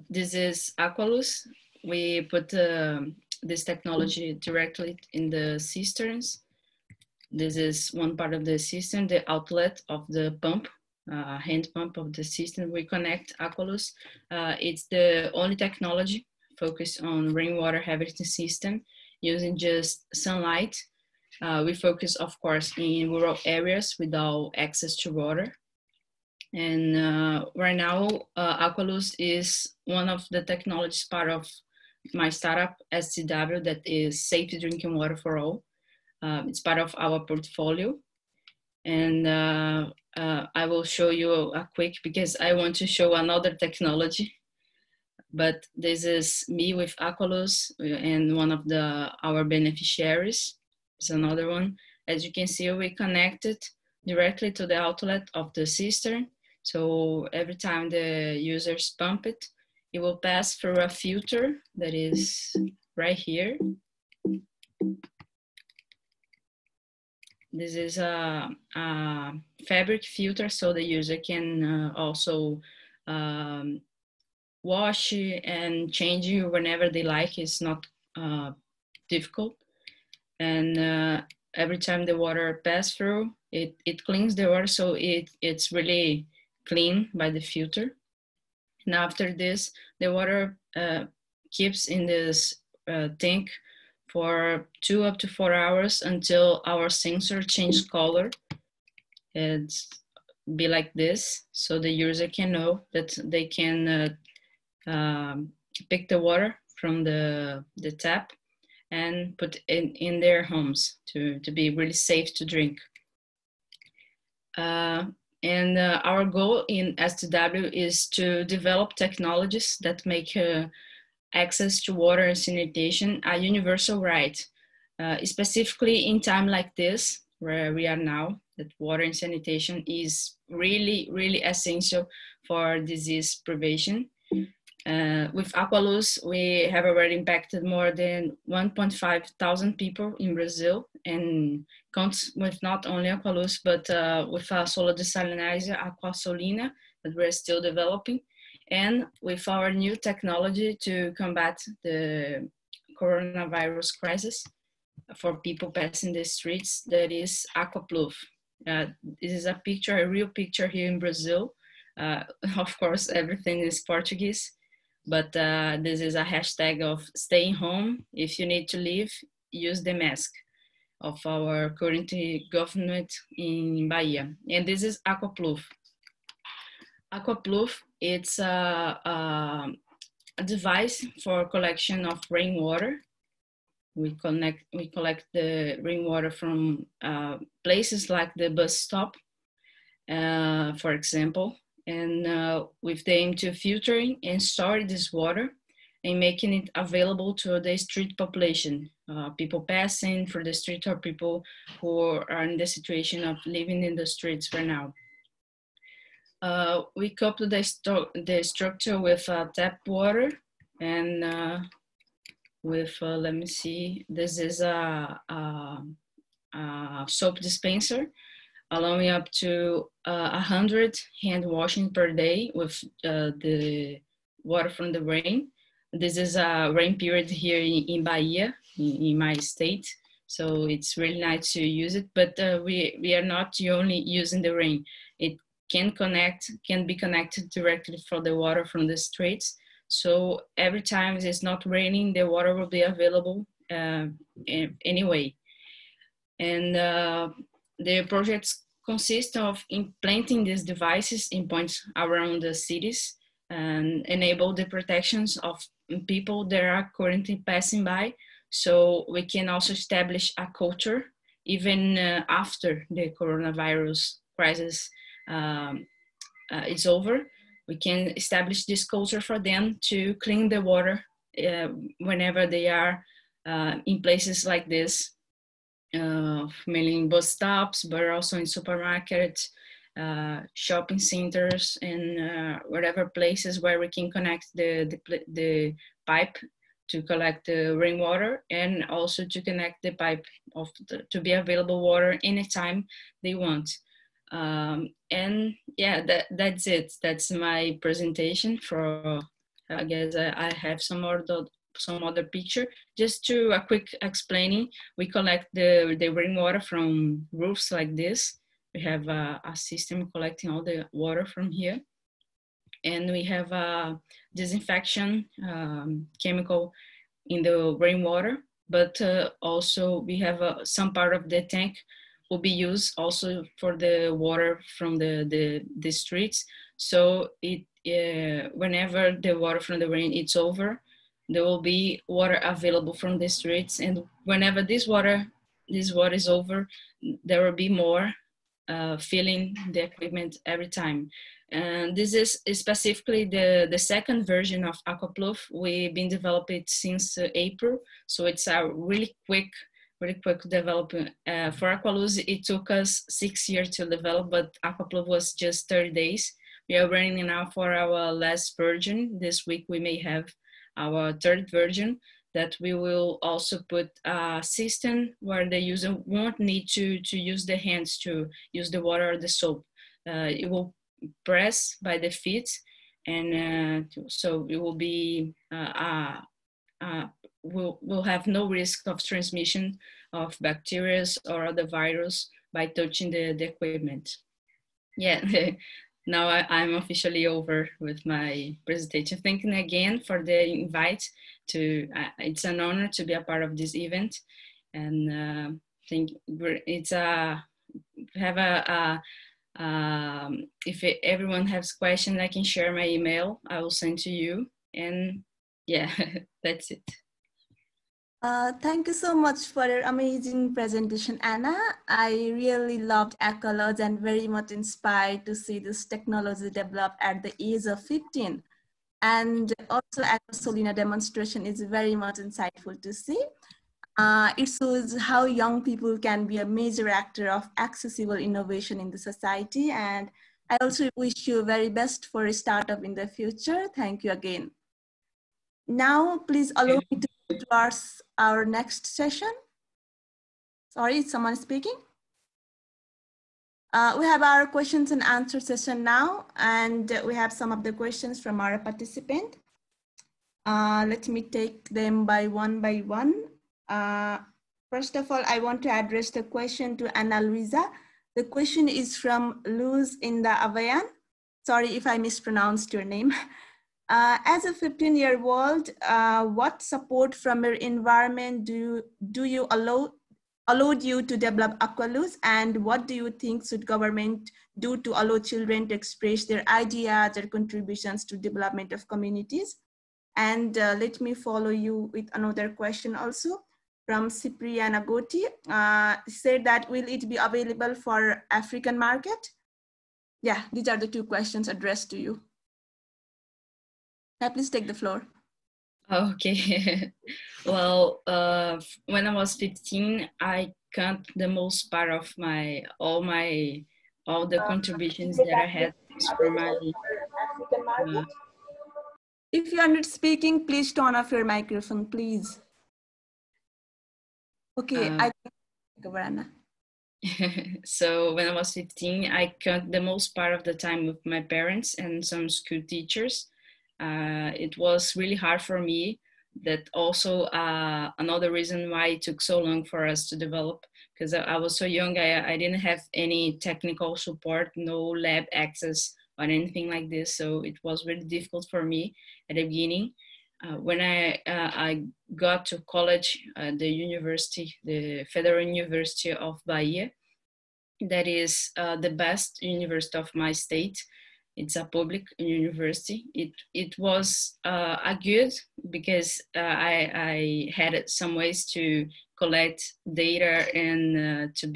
This is Aqualus. We put this technology directly in the cisterns. This is one part of the cistern, the outlet of the pump, hand pump of the cistern. We connect Aqualus. It's the only technology focused on rainwater harvesting system using just sunlight. We focus, of course, in rural areas without access to water. And right now, Aqualus is one of the technologies part of my startup, SCW, that is Safe Drinking Water for All. It's part of our portfolio. And I will show you a quick, because I want to show another technology. But this is me with Aqualus and one of our beneficiaries. It's another one. As you can see, we connected directly to the outlet of the cistern. So every time the users pump it, it will pass through a filter that is right here. This is a fabric filter, so the user can also wash and change whenever they like. It's not difficult. And every time the water passes through, it cleans the water, so it's really clean by the filter. And after this, the water keeps in this tank for 2 up to 4 hours until our sensor changes color. It's be like this, so the user can know that they can pick the water from the tap and put it in their homes to be really safe to drink. And our goal in STW is to develop technologies that make access to water and sanitation a universal right, specifically in time like this, where we are now, that water and sanitation is really, really essential for disease prevention. With Aqualuz, we have already impacted more than 1.5 thousand people in Brazil, and counts with not only Aqualuz, but with a solar desalinizer, Aquasolina, that we're still developing, and with our new technology to combat the coronavirus crisis for people passing the streets, that is Aquapluf. This is a picture, a real picture here in Brazil. Of course, everything is Portuguese, but this is a hashtag of staying home. If you need to leave, use the mask of our current government in Bahia. And this is Aquapluf. Aquapluf, it's a device for collection of rainwater. We collect the rainwater from places like the bus stop, for example, and with the aim to filtering and store this water and making it available to the street population, people passing through the street or people who are in the situation of living in the streets for now. We coupled the structure with tap water and with, let me see, this is a soap dispenser, allowing up to 100 hand washing per day with the water from the rain. This is a rain period here in Bahia, in my state, so it's really nice to use it, but we are not only using the rain. It can be connected directly for the water from the streets. So every time it's not raining, the water will be available anyway. And the projects consist of implanting these devices in points around the cities and enable the protections of people that are currently passing by. So we can also establish a culture even after the coronavirus crisis is over. We can establish this culture for them to clean the water whenever they are in places like this, mainly in bus stops, but also in supermarkets, shopping centers, and whatever places where we can connect the pipe to collect the rainwater, and also to connect the pipe to be available water anytime they want. And yeah, that's it. That's my presentation. For I guess I have some other picture. Just to a quick explaining, we collect the rainwater from roofs like this. We have a system collecting all the water from here, and we have a disinfection chemical in the rainwater. But also we have some part of the tank will be used also for the water from the streets. So whenever the water from the rain is over, there will be water available from the streets. And whenever this water is over, there will be more filling the equipment every time. And this is specifically the second version of Aquapluf. We've been developing it since April. So it's a really quick development. For Aqualuz, it took us 6 years to develop, but Aquapluf was just 30 days. We are running now for our last version. This week we may have our third version that we will also put a system where the user won't need to use the hands to use the water or the soap. It will press by the feet and so it will be we'll have no risk of transmission of bacteria or other virus by touching the equipment. Yeah, now I'm officially over with my presentation. Thank you again for the invite. It's an honor to be a part of this event, and think it's if everyone has questions, I can share my email. I will send to you, and yeah, that's it. Thank you so much for your amazing presentation, Anna. I really loved Aqualodge and very much inspired to see this technology develop at the age of 15. And also Aquasolina demonstration is very much insightful to see. It shows how young people can be a major actor of accessible innovation in the society. And I also wish you very best for a startup in the future. Thank you again. Now, please allow me to go towards our next session. Sorry, is someone speaking? We have our questions and answer session now, and we have some of the questions from our participant. Let me take them by one. First of all, I want to address the question to Ana Luisa. The question is from Luz Inda Avayan. Sorry if I mispronounced your name. As a 15-year-old, what support from your environment do you allowed you to develop Aqualuz, and what do you think should government do to allow children to express their ideas, their contributions to development of communities? And let me follow you with another question also from Cipriana Goti. Said that will it be available for African market? Yeah, these are the two questions addressed to you. Please take the floor. Okay. Well, when I was 15, I cut the most part of all the contributions that I had from my. If you are not speaking, please turn off your microphone, please. Okay, I think Anna. So when I was 15, I cut the most part of the time with my parents and some school teachers. It was really hard for me. That also another reason why it took so long for us to develop, because I was so young. I didn't have any technical support, no lab access or anything like this. So it was really difficult for me at the beginning. When I got to college, the Federal University of Bahia, that is the best university of my state. It's a public university. It was a good because I had some ways to collect data and to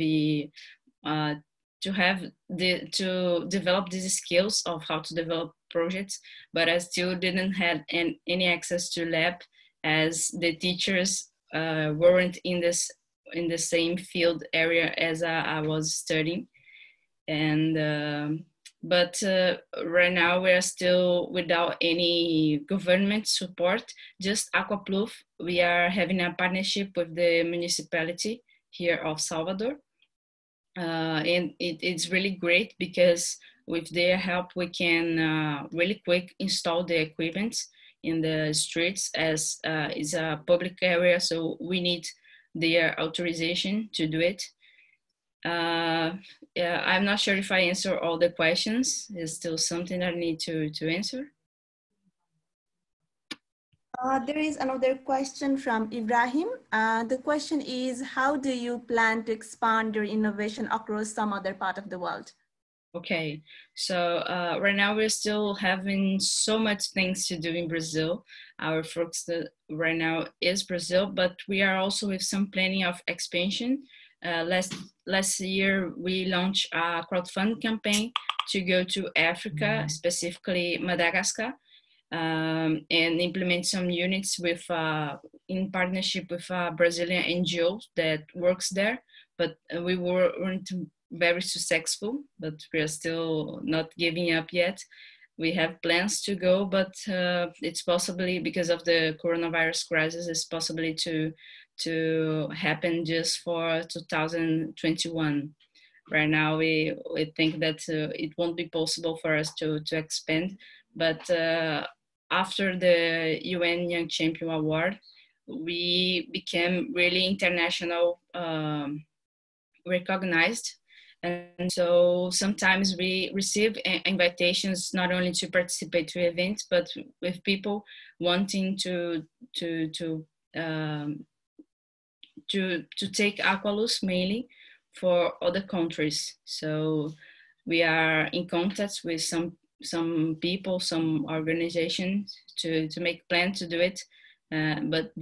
develop these skills of how to develop projects, but I still didn't have any access to lab, as the teachers weren't in the same field area as I was studying. And but right now we are still without any government support, just Aquapluf. We are having a partnership with the municipality here of Salvador. And it's really great because with their help, we can really quick install the equipment in the streets, as it's a public area, so we need their authorization to do it. Yeah, I'm not sure if I answer all the questions. There's still something I need to answer. There is another question from Ibrahim. The question is, how do you plan to expand your innovation across some other part of the world? Okay, so right now we're still having so much things to do in Brazil. Our focus right now is Brazil, but we are also with some planning of expansion. Last year, we launched a crowdfunding campaign to go to Africa, specifically Madagascar, and implement some units with in partnership with a Brazilian NGO that works there. But we weren't very successful, but we are still not giving up yet. We have plans to go, but it's possibly because of the coronavirus crisis, it's possibly to happen just for 2021. Right now, we think that it won't be possible for us to expand, But after the UN Young Champion Award, we became really international recognized. And so sometimes we receive invitations not only to participate to events, but with people wanting to take Aqualus mainly for other countries. So we are in contact with some people, some organizations to make plans to do it. But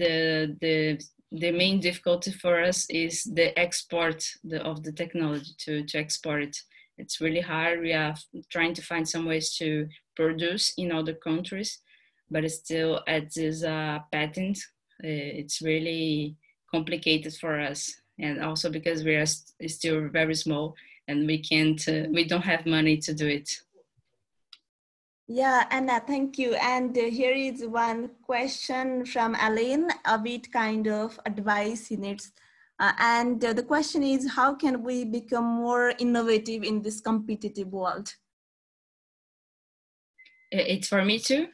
the main difficulty for us is the export of the technology to export it. It's really hard. We are trying to find some ways to produce in other countries, but it's still at this patent. It's really complicated for us, and also because we are still very small and we don't have money to do it. Yeah, Anna, thank you. And here is one question from Aline, a bit kind of advice he needs. And the question is, how can we become more innovative in this competitive world? It's for me too?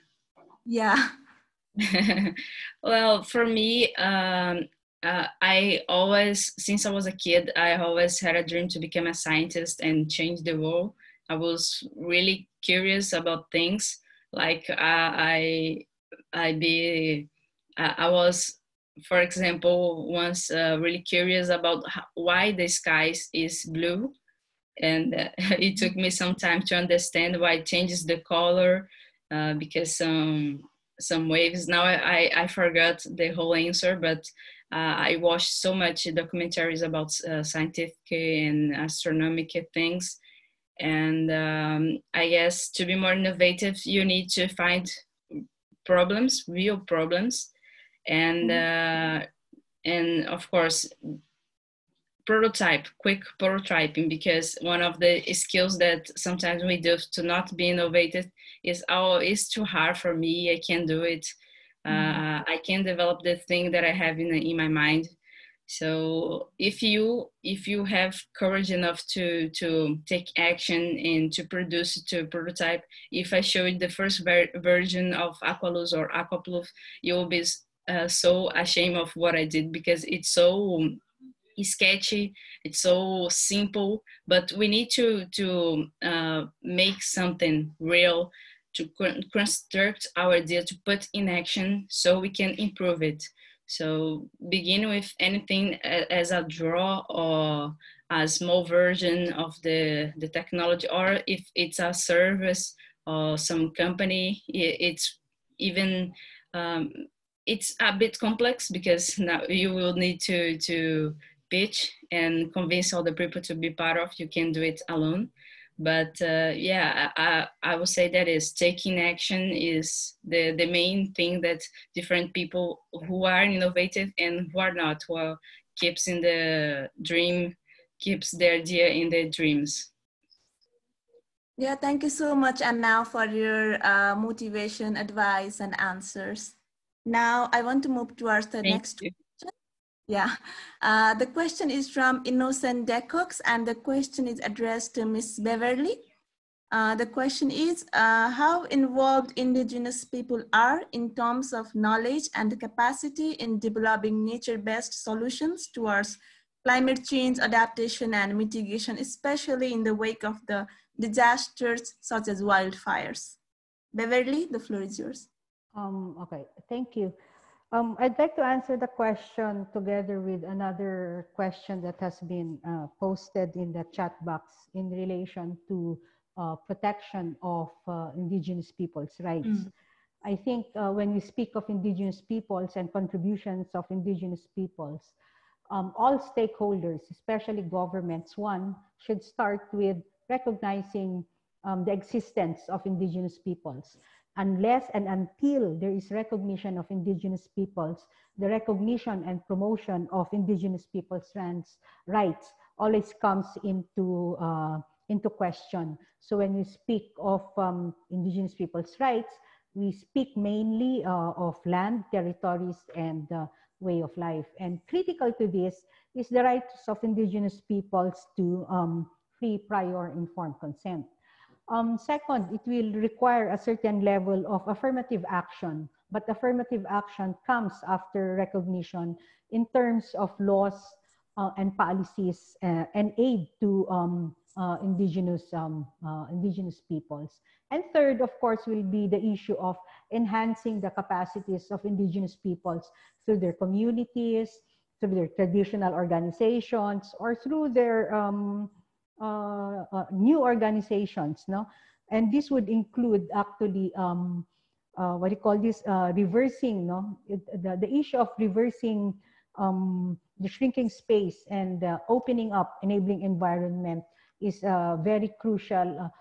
Yeah. Well, for me, I always, since I was a kid, I always had a dream to become a scientist and change the world. I was really curious about things. Like I was, for example, once really curious about why the sky is blue, and it took me some time to understand why it changes the color, because some waves. Now I forgot the whole answer, but I watched so much documentaries about scientific and astronomical things. And I guess to be more innovative, you need to find problems, real problems, and of course, quick prototyping, because one of the skills that sometimes we do to not be innovative is, oh, it's too hard for me, I can't do it. I can't develop the thing that I have in my mind. So if you have courage enough to take action and to produce, to prototype, if I show you the first version of Aqualus or Aquapluf, you'll be so ashamed of what I did, because it's so sketchy, it's so simple, but we need to make something real, to construct our idea, to put in action so we can improve it. So begin with anything as a draw or a small version of the technology, or if it's a service or some company, it's even it's a bit complex, because now you will need to pitch and convince all the people to be part of. You can do it alone. But yeah, I would say that is taking action is the main thing that different people who are innovative and who are not, who keeps in the dream, keeps their idea in their dreams. Yeah, thank you so much, Anna, for your motivation, advice, and answers. Now I want to move towards the next question. Yeah, the question is from Innocent Decox, and the question is addressed to Ms. Beverly. The question is, how involved Indigenous people are in terms of knowledge and capacity in developing nature-based solutions towards climate change, adaptation, and mitigation, especially in the wake of the disasters such as wildfires. Beverly, the floor is yours. Okay, thank you. I'd like to answer the question together with another question that has been posted in the chat box in relation to protection of Indigenous people's rights. I think when we speak of Indigenous peoples and contributions of Indigenous peoples, all stakeholders, especially governments, one, should start with recognizing the existence of Indigenous peoples. Unless and until there is recognition of Indigenous peoples, the recognition and promotion of Indigenous peoples' rights always comes into question. So when we speak of Indigenous peoples' rights, we speak mainly of land, territories, and way of life. And critical to this is the rights of Indigenous peoples to free, prior, informed consent. Second, it will require a certain level of affirmative action, but affirmative action comes after recognition in terms of laws and policies and aid to indigenous peoples. And third, of course, will be the issue of enhancing the capacities of indigenous peoples through their communities, through their traditional organizations, or through their new organizations, no? And this would include actually what do you call this, reversing, no? The issue of reversing the shrinking space and opening up, enabling environment is very crucial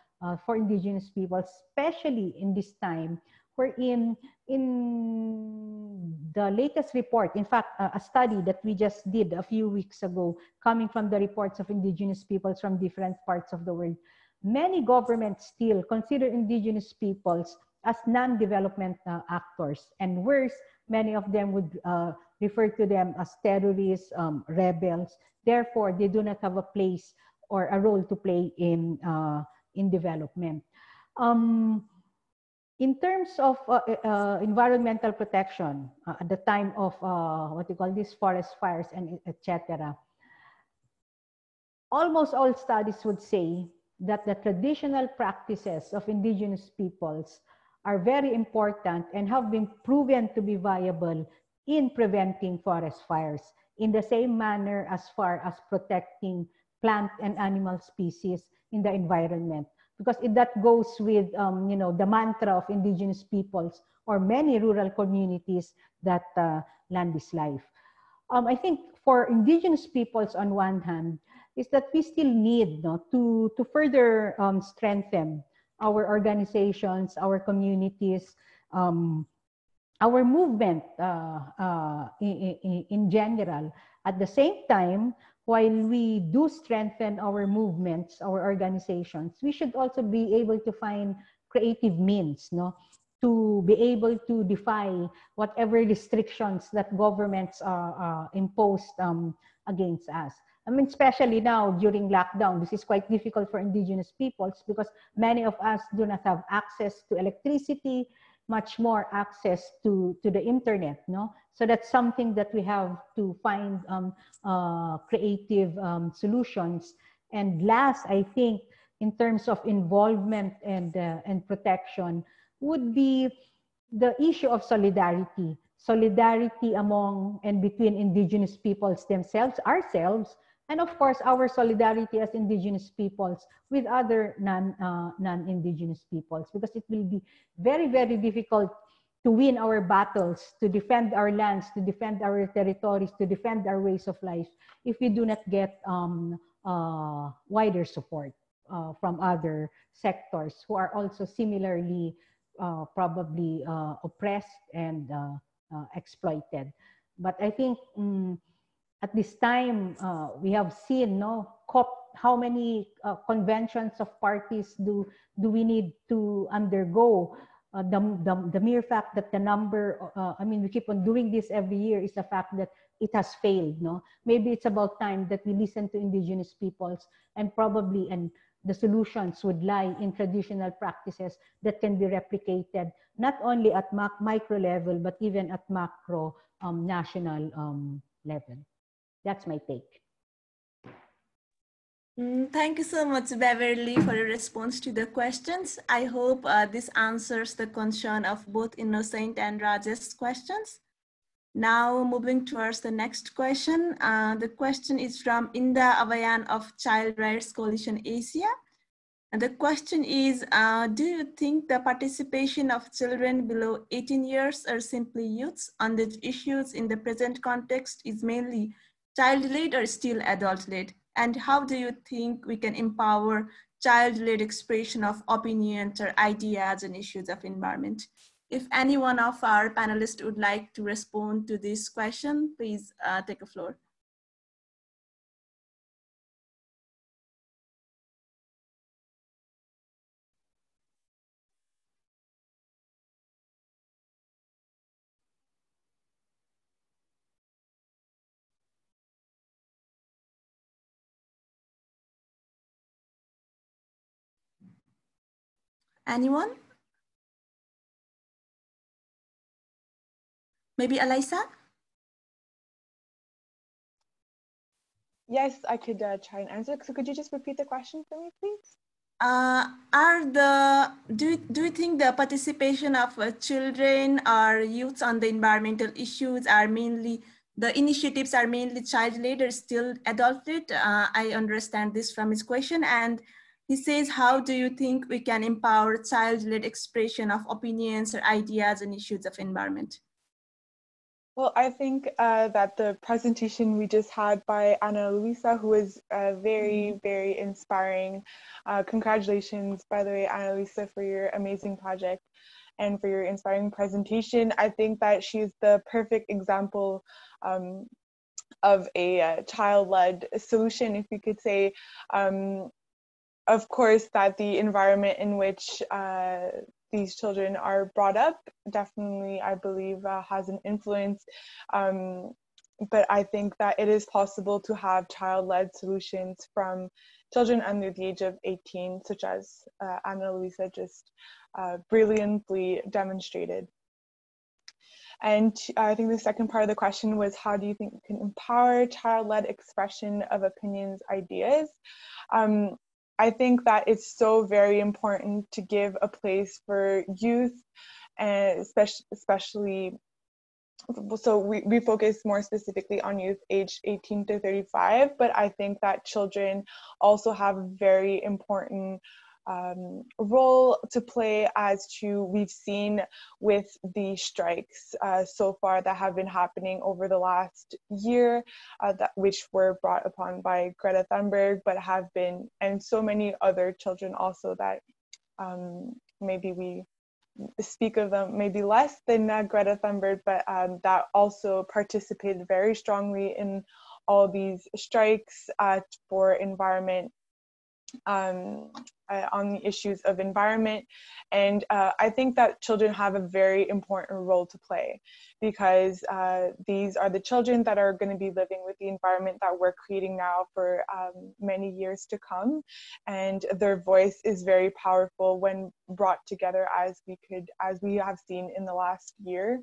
for indigenous people, especially in this time wherein in the latest report, in fact, a study that we just did a few weeks ago, coming from the reports of indigenous peoples from different parts of the world, many governments still consider indigenous peoples as non-development actors. And worse, many of them would refer to them as terrorists, rebels. Therefore, they do not have a place or a role to play in development. In terms of environmental protection, at the time of what you call this, forest fires and etc., almost all studies would say that the traditional practices of indigenous peoples are very important and have been proven to be viable in preventing forest fires, in the same manner as far as protecting plant and animal species in the environment. Because that goes with you know, the mantra of indigenous peoples or many rural communities that land is life. I think for indigenous peoples, on one hand, is that we still need, no, to further strengthen our organizations, our communities, our movement in general. At the same time, while we do strengthen our movements, our organizations, we should also be able to find creative means, no, to be able to defy whatever restrictions that governments imposed against us. I mean, especially now during lockdown, this is quite difficult for indigenous peoples because many of us do not have access to electricity, much more access to the internet, no? So that's something that we have to find creative solutions. And last, I think, in terms of involvement and protection, would be the issue of solidarity. Solidarity among and between indigenous peoples themselves, ourselves, and of course, our solidarity as indigenous peoples with other non-indigenous peoples, because it will be very, very difficult to win our battles, to defend our lands, to defend our territories, to defend our ways of life, if we do not get wider support from other sectors who are also similarly probably oppressed and exploited. But I think at this time, we have seen, no, how many conventions of parties do we need to undergo? The mere fact that the number, I mean, we keep on doing this every year is the fact that it has failed, no? Maybe it's about time that we listen to indigenous peoples, and probably, and the solutions would lie in traditional practices that can be replicated, not only at micro level, but even at macro national level. That's my take. Thank you so much, Beverly, for your response to the questions. I hope this answers the concern of both Innocent and Rajesh's questions. Now, moving towards the next question. The question is from Inda Avayan of Child Rights Coalition Asia. And the question is, do you think the participation of children below 18 years or simply youths on these issues in the present context is mainly child-led or still adult-led? And how do you think we can empower child-led expression of opinions or ideas on issues of environment? If any one of our panelists would like to respond to this question, please take the floor. Anyone? Maybe Eliza? Yes, I could try and answer. So could you just repeat the question for me, please? Do you think the participation of children or youths on the environmental issues are mainly, the initiatives are mainly child-led or still adult-led? I understand this from his question. And he says, how do you think we can empower child-led expression of opinions or ideas and issues of environment? Well, I think that the presentation we just had by Ana Luisa, who was very, very inspiring. Congratulations, by the way, Ana Luisa, for your amazing project and for your inspiring presentation. I think that she's the perfect example of a child-led solution, if we could say. Of course, that the environment in which these children are brought up definitely, I believe, has an influence. But I think that it is possible to have child-led solutions from children under the age of 18, such as Ana Luisa just brilliantly demonstrated. And I think the second part of the question was, how do you think you can empower child-led expression of opinions, ideas? I think that it's so very important to give a place for youth, and especially, so we focus more specifically on youth aged 18 to 35, but I think that children also have a very important role to play, as to we've seen with the strikes so far that have been happening over the last year, which were brought upon by Greta Thunberg, but have been, and so many other children also that maybe we speak of them maybe less than Greta Thunberg, but that also participated very strongly in all these strikes for environment, on the issues of environment. And I think that children have a very important role to play, because these are the children that are going to be living with the environment that we're creating now for many years to come. And their voice is very powerful when brought together, as we have seen in the last year.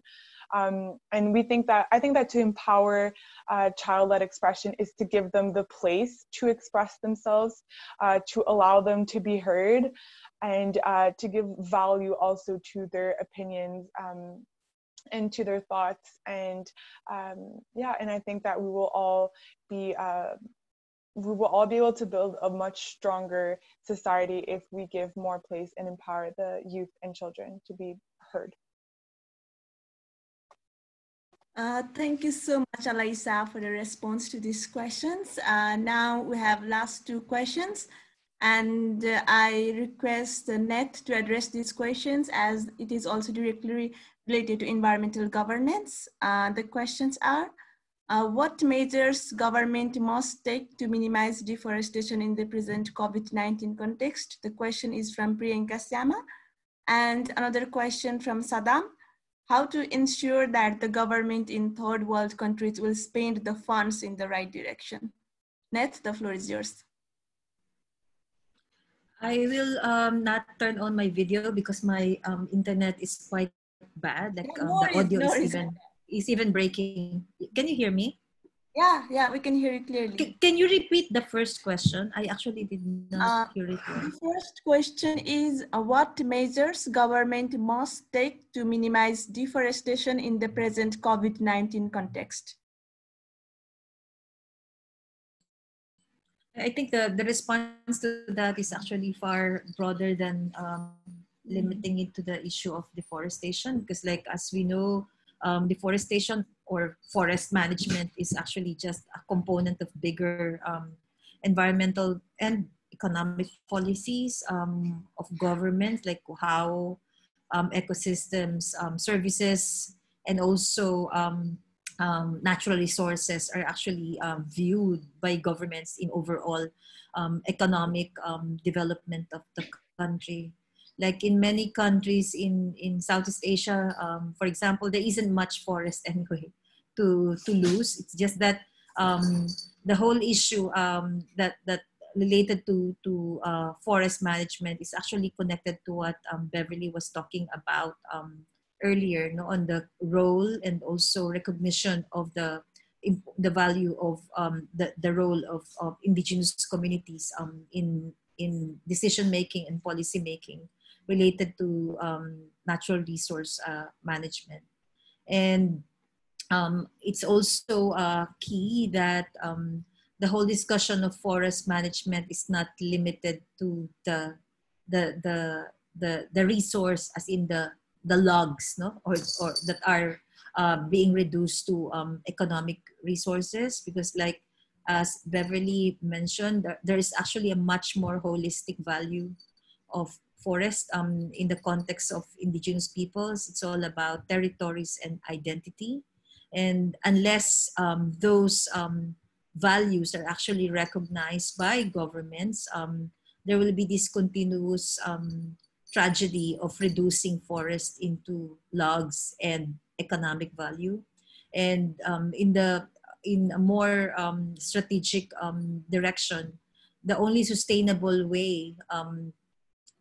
And I think that to empower child-led expression is to give them the place to express themselves, to allow them to be heard, and to give value also to their opinions and to their thoughts. And and I think that we will all be able to build a much stronger society if we give more place and empower the youth and children to be heard. Thank you so much, Eliza, for the response to these questions. Now we have last two questions, and I request Net to address these questions, as it is also directly related to environmental governance. The questions are, what measures government must take to minimize deforestation in the present COVID-19 context? The question is from Priyanka Syama. And another question from Saddam: how to ensure that the government in third world countries will spend the funds in the right direction? Net, the floor is yours. I will not turn on my video because my internet is quite bad. Like the audio is even breaking. Can you hear me? Yeah, we can hear you clearly. Can you repeat the first question? I actually did not hear it well. The first question is, what measures government must take to minimize deforestation in the present COVID-19 context? I think the response to that is actually far broader than limiting it to the issue of deforestation, because, like, as we know, deforestation or forest management is actually just a component of bigger environmental and economic policies of governments, like how ecosystems, services, and also natural resources are actually viewed by governments in overall economic development of the country. Like in many countries in Southeast Asia, for example, there isn't much forest anyway to lose. It's just that the whole issue that related to forest management is actually connected to what Beverly was talking about earlier, no, on the role and also recognition of the value of the role of indigenous communities in decision making and policy making related to natural resource management. And it's also key that the whole discussion of forest management is not limited to the resource, as in the logs, no, or that are being reduced to economic resources, because like as Beverly mentioned, there is actually a much more holistic value of forest in the context of indigenous peoples. It's all about territories and identity. And unless those values are actually recognized by governments, there will be this continuous tragedy of reducing forest into logs and economic value. And in a more strategic direction, the only sustainable way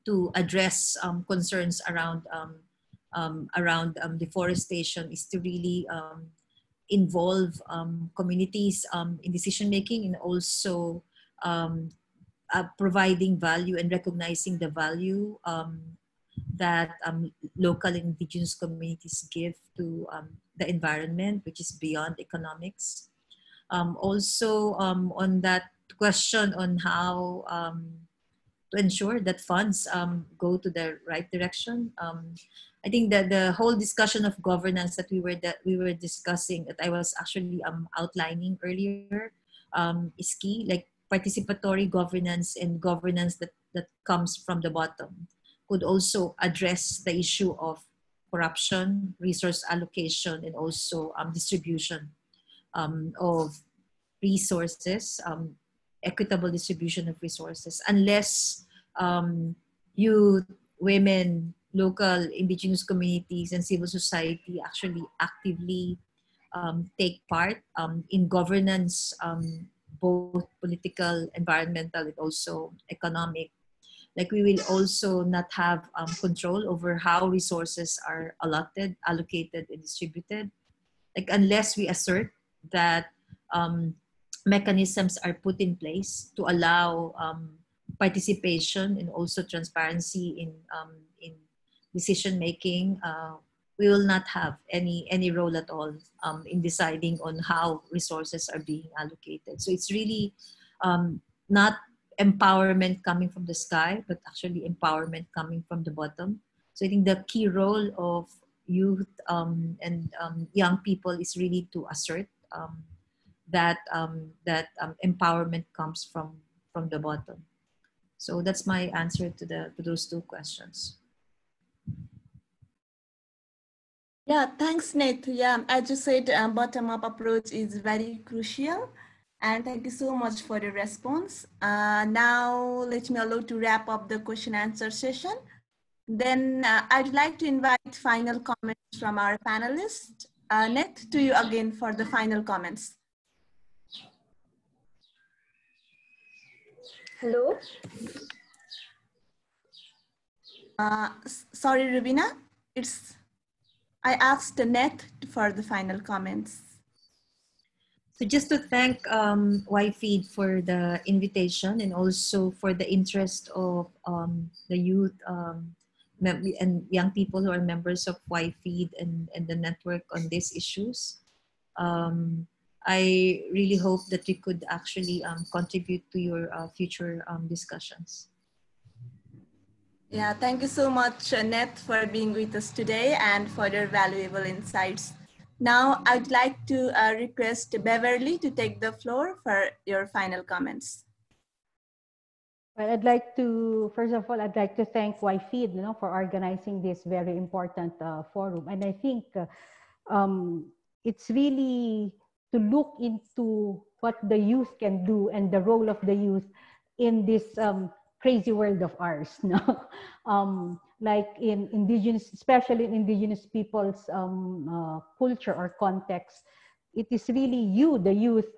to address concerns around deforestation is to really involve communities in decision making, and also providing value and recognizing the value that local indigenous communities give to the environment, which is beyond economics. Also, on that question on how to ensure that funds go to the right direction. I think that the whole discussion of governance that we were discussing, that I was actually outlining earlier, is key. Like participatory governance and governance that comes from the bottom could also address the issue of corruption, resource allocation, and also distribution of resources, equitable distribution of resources. Unless youth, women, local indigenous communities, and civil society actually actively take part in governance, both political, environmental, and also economic, like we will also not have control over how resources are allotted, allocated, and distributed. Like unless we assert that mechanisms are put in place to allow participation and also transparency in decision making, we will not have any role at all in deciding on how resources are being allocated. So it's really not empowerment coming from the sky, but actually empowerment coming from the bottom. So I think the key role of youth and young people is really to assert that empowerment comes from the bottom. So that's my answer to those two questions. Yeah, thanks, Nate. Yeah, as you said, bottom-up approach is very crucial. And thank you so much for the response. Now, let me allow to wrap up the question answer session. Then I'd like to invite final comments from our panelists. Nate, to you again for the final comments. Hello? Sorry, Rubina. I asked Nate for the final comments. So just to thank YFeed for the invitation, and also for the interest of the youth and young people who are members of YFeed and the network on these issues. I really hope that we could actually contribute to your future discussions. Yeah, thank you so much, Annette, for being with us today and for your valuable insights. Now, I'd like to request Beverly to take the floor for your final comments. Well, I'd like to, first of all, I'd like to thank YFeed, for organizing this very important forum. And I think it's really to look into what the youth can do and the role of the youth in this crazy world of ours. Like in indigenous, especially in indigenous people's culture or context, it is really you, the youth,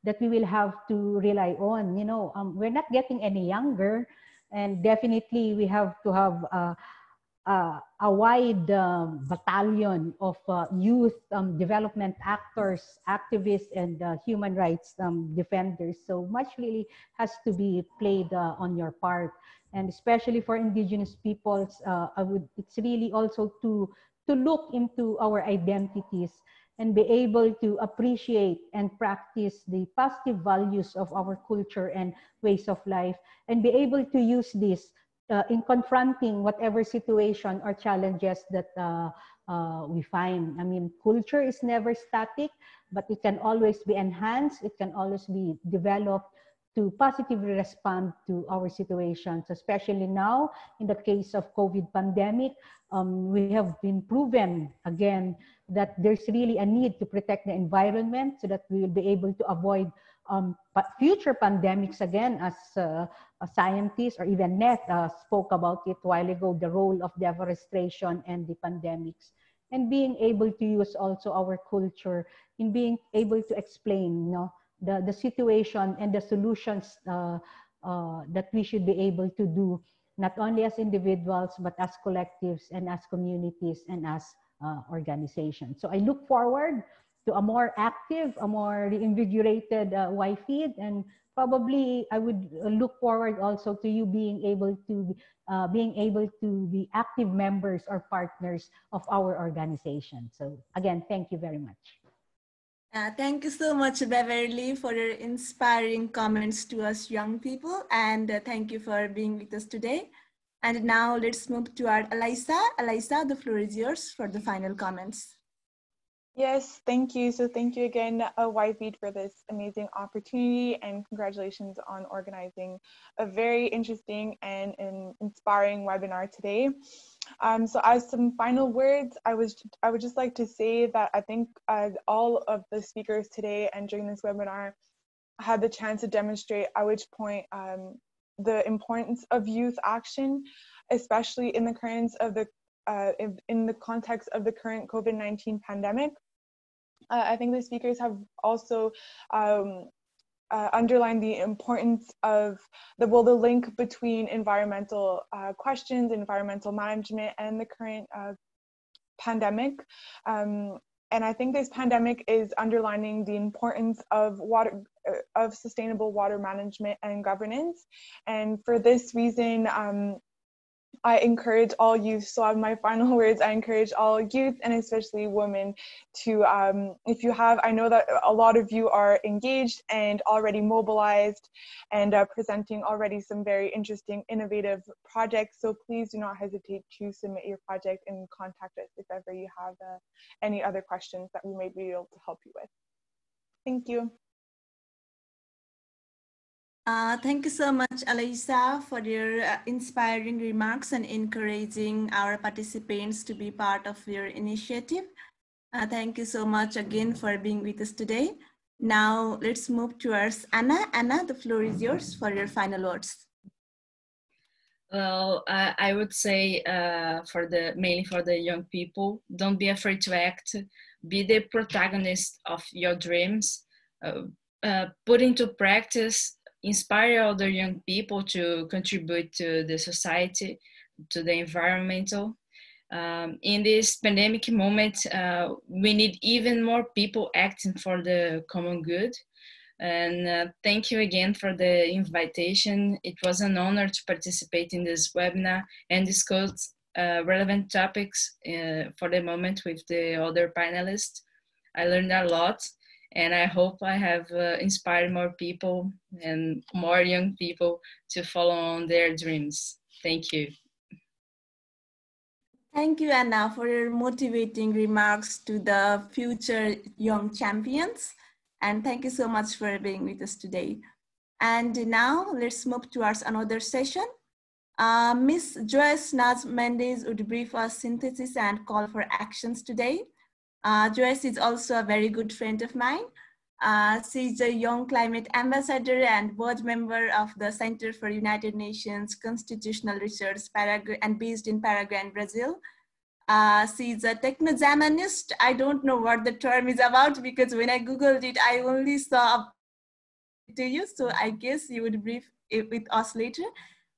that we will have to rely on. You know, we're not getting any younger, and definitely we have to have a wide battalion of youth development actors, activists, and human rights defenders. So much really has to be played on your part, and especially for indigenous peoples, it's really also to look into our identities and be able to appreciate and practice the positive values of our culture and ways of life, and be able to use this in confronting whatever situation or challenges that we find. I mean, culture is never static, but it can always be enhanced. It can always be developed to positively respond to our situations, especially now in the case of COVID pandemic. We have been proven again that there's really a need to protect the environment so that we will be able to avoid future pandemics again, as scientists or even Net spoke about it a while ago, the role of deforestation and the pandemics. And being able to use also our culture in being able to explain, you know, the situation and the solutions that we should be able to do, not only as individuals, but as collectives and as communities and as organizations. So I look forward to a more active, a more reinvigorated YFeed, and probably I would look forward also to you being able to be active members or partners of our organization. So again, thank you very much. Thank you so much, Beverly, for your inspiring comments to us young people, and thank you for being with us today. And now let's move to our Eliza. Eliza, the floor is yours for the final comments. Yes, thank you. So thank you again, YFeed, for this amazing opportunity, and congratulations on organizing a very interesting and inspiring webinar today. So as some final words, I would just like to say that I think all of the speakers today and during this webinar had the chance to demonstrate at which point the importance of youth action, especially in the currents of the in the context of the current COVID-19 pandemic. I think the speakers have also underlined the importance of the link between environmental questions, environmental management, and the current pandemic. And I think this pandemic is underlining the importance of sustainable water management and governance. And for this reason, I encourage all youth, so my final words, I encourage all youth and especially women to, if you have, I know that a lot of you are engaged and already mobilized and presenting already some very interesting, innovative projects. So please do not hesitate to submit your project and contact us if ever you have any other questions that we may be able to help you with. Thank you. Thank you so much, Eliza, for your inspiring remarks and encouraging our participants to be part of your initiative. Thank you so much again for being with us today. Now let's move towards Anna. Anna, the floor is yours for your final words. Well, I would say mainly for the young people, don't be afraid to act. Be the protagonist of your dreams. Put into practice. Inspire other young people to contribute to the society, to the environmental. In this pandemic moment, we need even more people acting for the common good. And thank you again for the invitation. It was an honor to participate in this webinar and discuss relevant topics for the moment with the other panelists. I learned a lot. And I hope I have inspired more people and more young people to follow on their dreams. Thank you. Thank you, Anna, for your motivating remarks to the future young champions. And thank you so much for being with us today. And now let's move towards another session. Ms. Joyce Naz Mendes would brief us synthesis and call for actions today. Joyce is also a very good friend of mine. She's a young climate ambassador and board member of the Center for United Nations Constitutional Research and based in Paraguay and Brazil. She's a techno-Germanist. I don't know what the term is about because when I Googled it, I only saw to you. So I guess you would brief it with us later.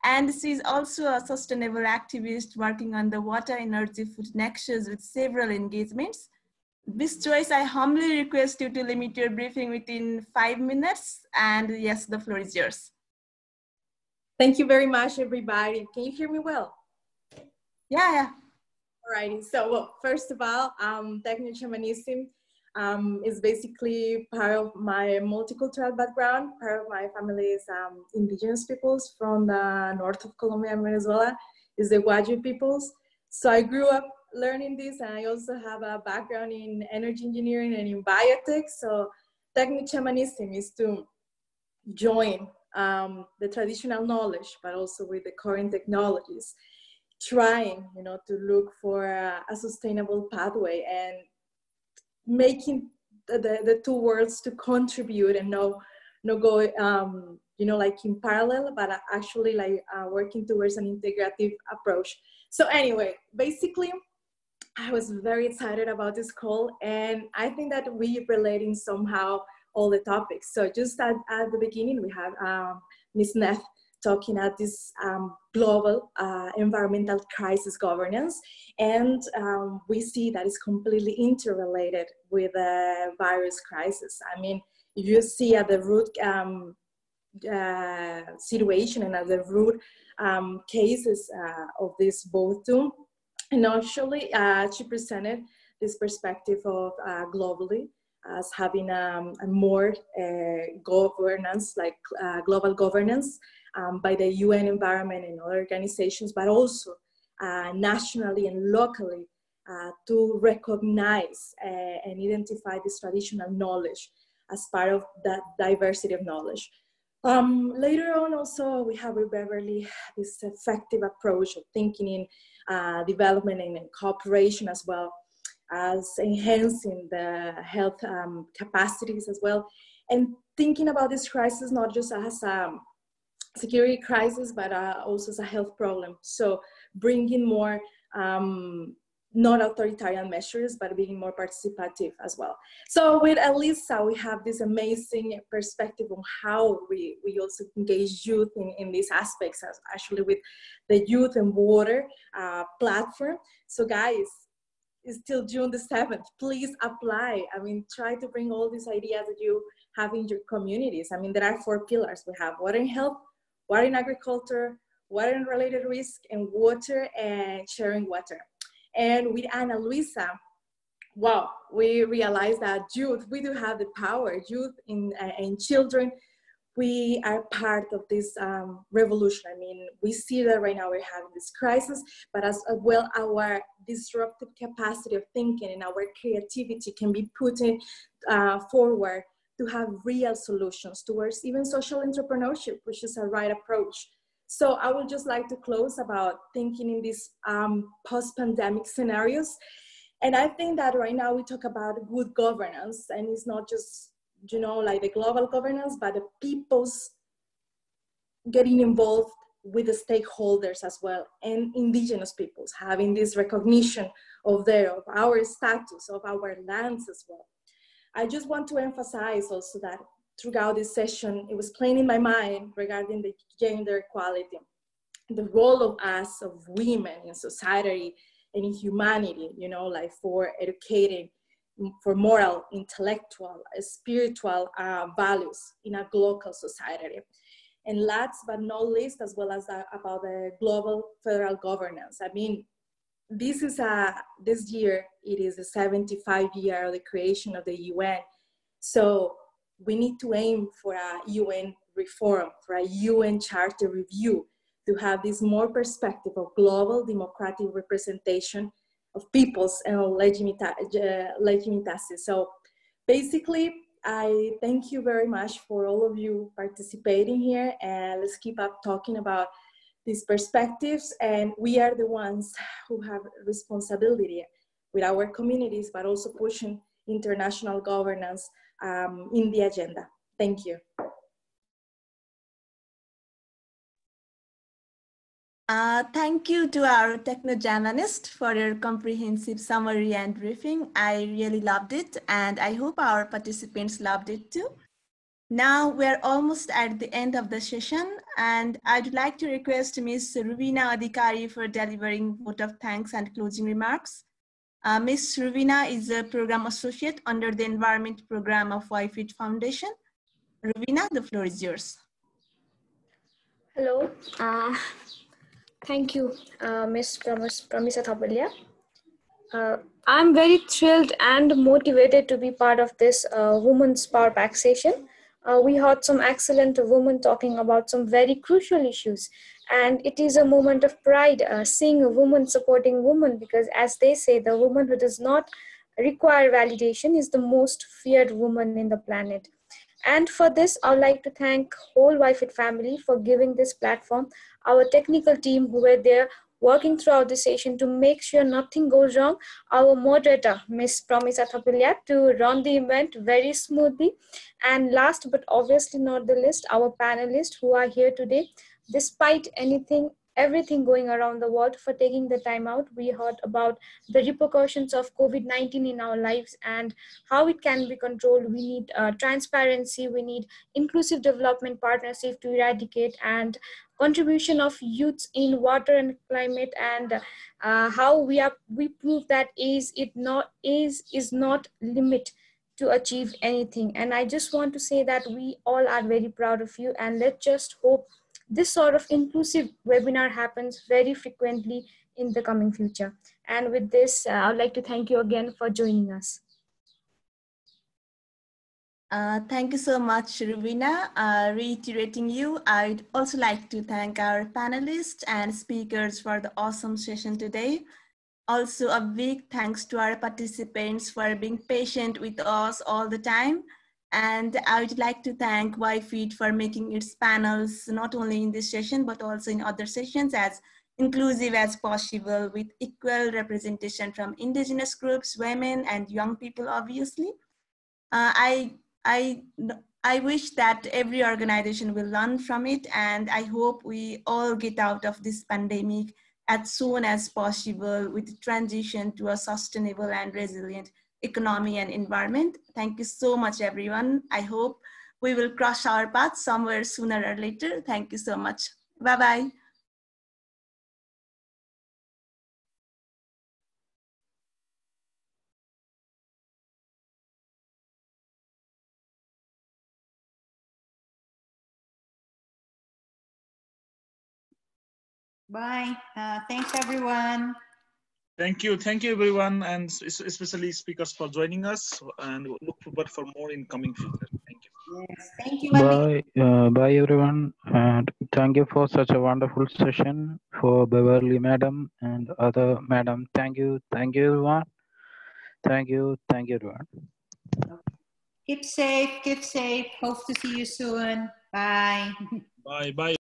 And she's also a sustainable activist working on the water, energy, food nexus with several engagements. Miss Joyce, I humbly request you to limit your briefing within 5 minutes. And yes, the floor is yours. Thank you very much, everybody. Can you hear me well? Yeah. Alrighty, so well, first of all, techno-shamanism is basically part of my multicultural background. Part of my family is indigenous peoples from the north of Colombia and Venezuela, is the Guayu peoples. So I grew up learning this, and I also have a background in energy engineering and in biotech. So techno-shamanism is to join the traditional knowledge, but also with the current technologies, trying, to look for a sustainable pathway and making the two worlds to contribute and no go, like in parallel, but actually like working towards an integrative approach. So anyway, basically, I was very excited about this call, and I think that we relating somehow all the topics. So just at the beginning, we have Ms. Neff talking at this global environmental crisis governance. And we see that it's completely interrelated with the virus crisis. I mean, if you see at the root situation and at the root cases of this both two, and actually she presented this perspective of globally as having a more governance, like global governance by the UN environment and other organizations, but also nationally and locally to recognize and identify this traditional knowledge as part of that diversity of knowledge. Later on also we have with Beverly this effective approach of thinking in development and in cooperation as well as enhancing the health capacities as well, and thinking about this crisis not just as a security crisis, but also as a health problem. So bringing more not authoritarian measures, but being more participative as well. So with Elisa, we have this amazing perspective on how we also engage youth in these aspects, as actually with the Youth and Water platform. So guys, it's till June the 7th. Please apply. I mean, try to bring all these ideas that you have in your communities. I mean, there are 4 pillars. We have water and health, water in agriculture, water and related risk, and water and sharing water. And with Ana Luisa, wow, we realized that youth, we do have the power. Youth and children, we are part of this revolution. I mean, we see that right now we're having this crisis, but as well, our disruptive capacity of thinking and our creativity can be put in, forward to have real solutions towards even social entrepreneurship, which is a right approach. So I would just like to close about thinking in these post-pandemic scenarios. And I think that right now we talk about good governance, and it's not just, like the global governance, but the people's getting involved with the stakeholders as well, and indigenous peoples having this recognition of our status, of our lands as well. I just want to emphasize also that throughout this session, it was playing in my mind regarding the gender equality, the role of us, of women in society and in humanity, like for educating, for moral, intellectual, spiritual values in a global society. And last but not least, as well as about the global federal governance. I mean, this year, it is the 75th year of the creation of the UN. So we need to aim for a UN reform, for a UN charter review, to have this more perspective of global democratic representation of peoples and legitimacy. So basically, I thank you very much for all of you participating here, and let's keep up talking about these perspectives. And we are the ones who have responsibility with our communities, but also pushing international governance in the agenda. Thank you. Thank you to our techno-journalist for your comprehensive summary and briefing. I really loved it, and I hope our participants loved it too. Now we're almost at the end of the session, and I'd like to request Ms. Ruvina Adhikari for delivering vote of thanks and closing remarks. Ms. Ruvina is a program associate under the Environment Program of YFIT Foundation. Ruvina, the floor is yours. Hello. Thank you, Ms. Pramisa Thapalia. I'm very thrilled and motivated to be part of this Women's Power Pack session. We heard some excellent women talking about some very crucial issues, and it is a moment of pride seeing a woman supporting women, because as they say, the woman who does not require validation is the most feared woman in the planet. And for this, I would like to thank whole YFIT family for giving this platform, our technical team who were there working throughout the session to make sure nothing goes wrong, our moderator, Ms. Pramisa Thapalia, to run the event very smoothly, and last but obviously not the least, our panelists who are here today, despite everything going around the world, for taking the time out. We heard about the repercussions of COVID-19 in our lives and how it can be controlled. We need transparency, we need inclusive development partnership to eradicate, and contribution of youths in water and climate, and how we prove that age is not limit to achieve anything. And I just want to say that we all are very proud of you, and let's just hope this sort of inclusive webinar happens very frequently in the coming future. And with this, I would like to thank you again for joining us. Thank you so much, Ruvina. Reiterating you, I'd also like to thank our panelists and speakers for the awesome session today. Also, a big thanks to our participants for being patient with us all the time. And I would like to thank YFIT for making its panels, not only in this session, but also in other sessions, as inclusive as possible, with equal representation from indigenous groups, women, and young people, obviously. I wish that every organization will learn from it, and I hope we all get out of this pandemic as soon as possible with transition to a sustainable and resilient economy and environment. Thank you so much, everyone. I hope we will cross our paths somewhere sooner or later. Thank you so much. Bye-bye. Bye. Thanks, everyone. Thank you everyone, and especially speakers for joining us, and look forward for more in coming future. Thank you. Yes, thank you. Bye everyone, and thank you for such a wonderful session for Beverly Madam and other Madam. Thank you everyone. Thank you everyone. Keep safe. Hope to see you soon. Bye. Bye.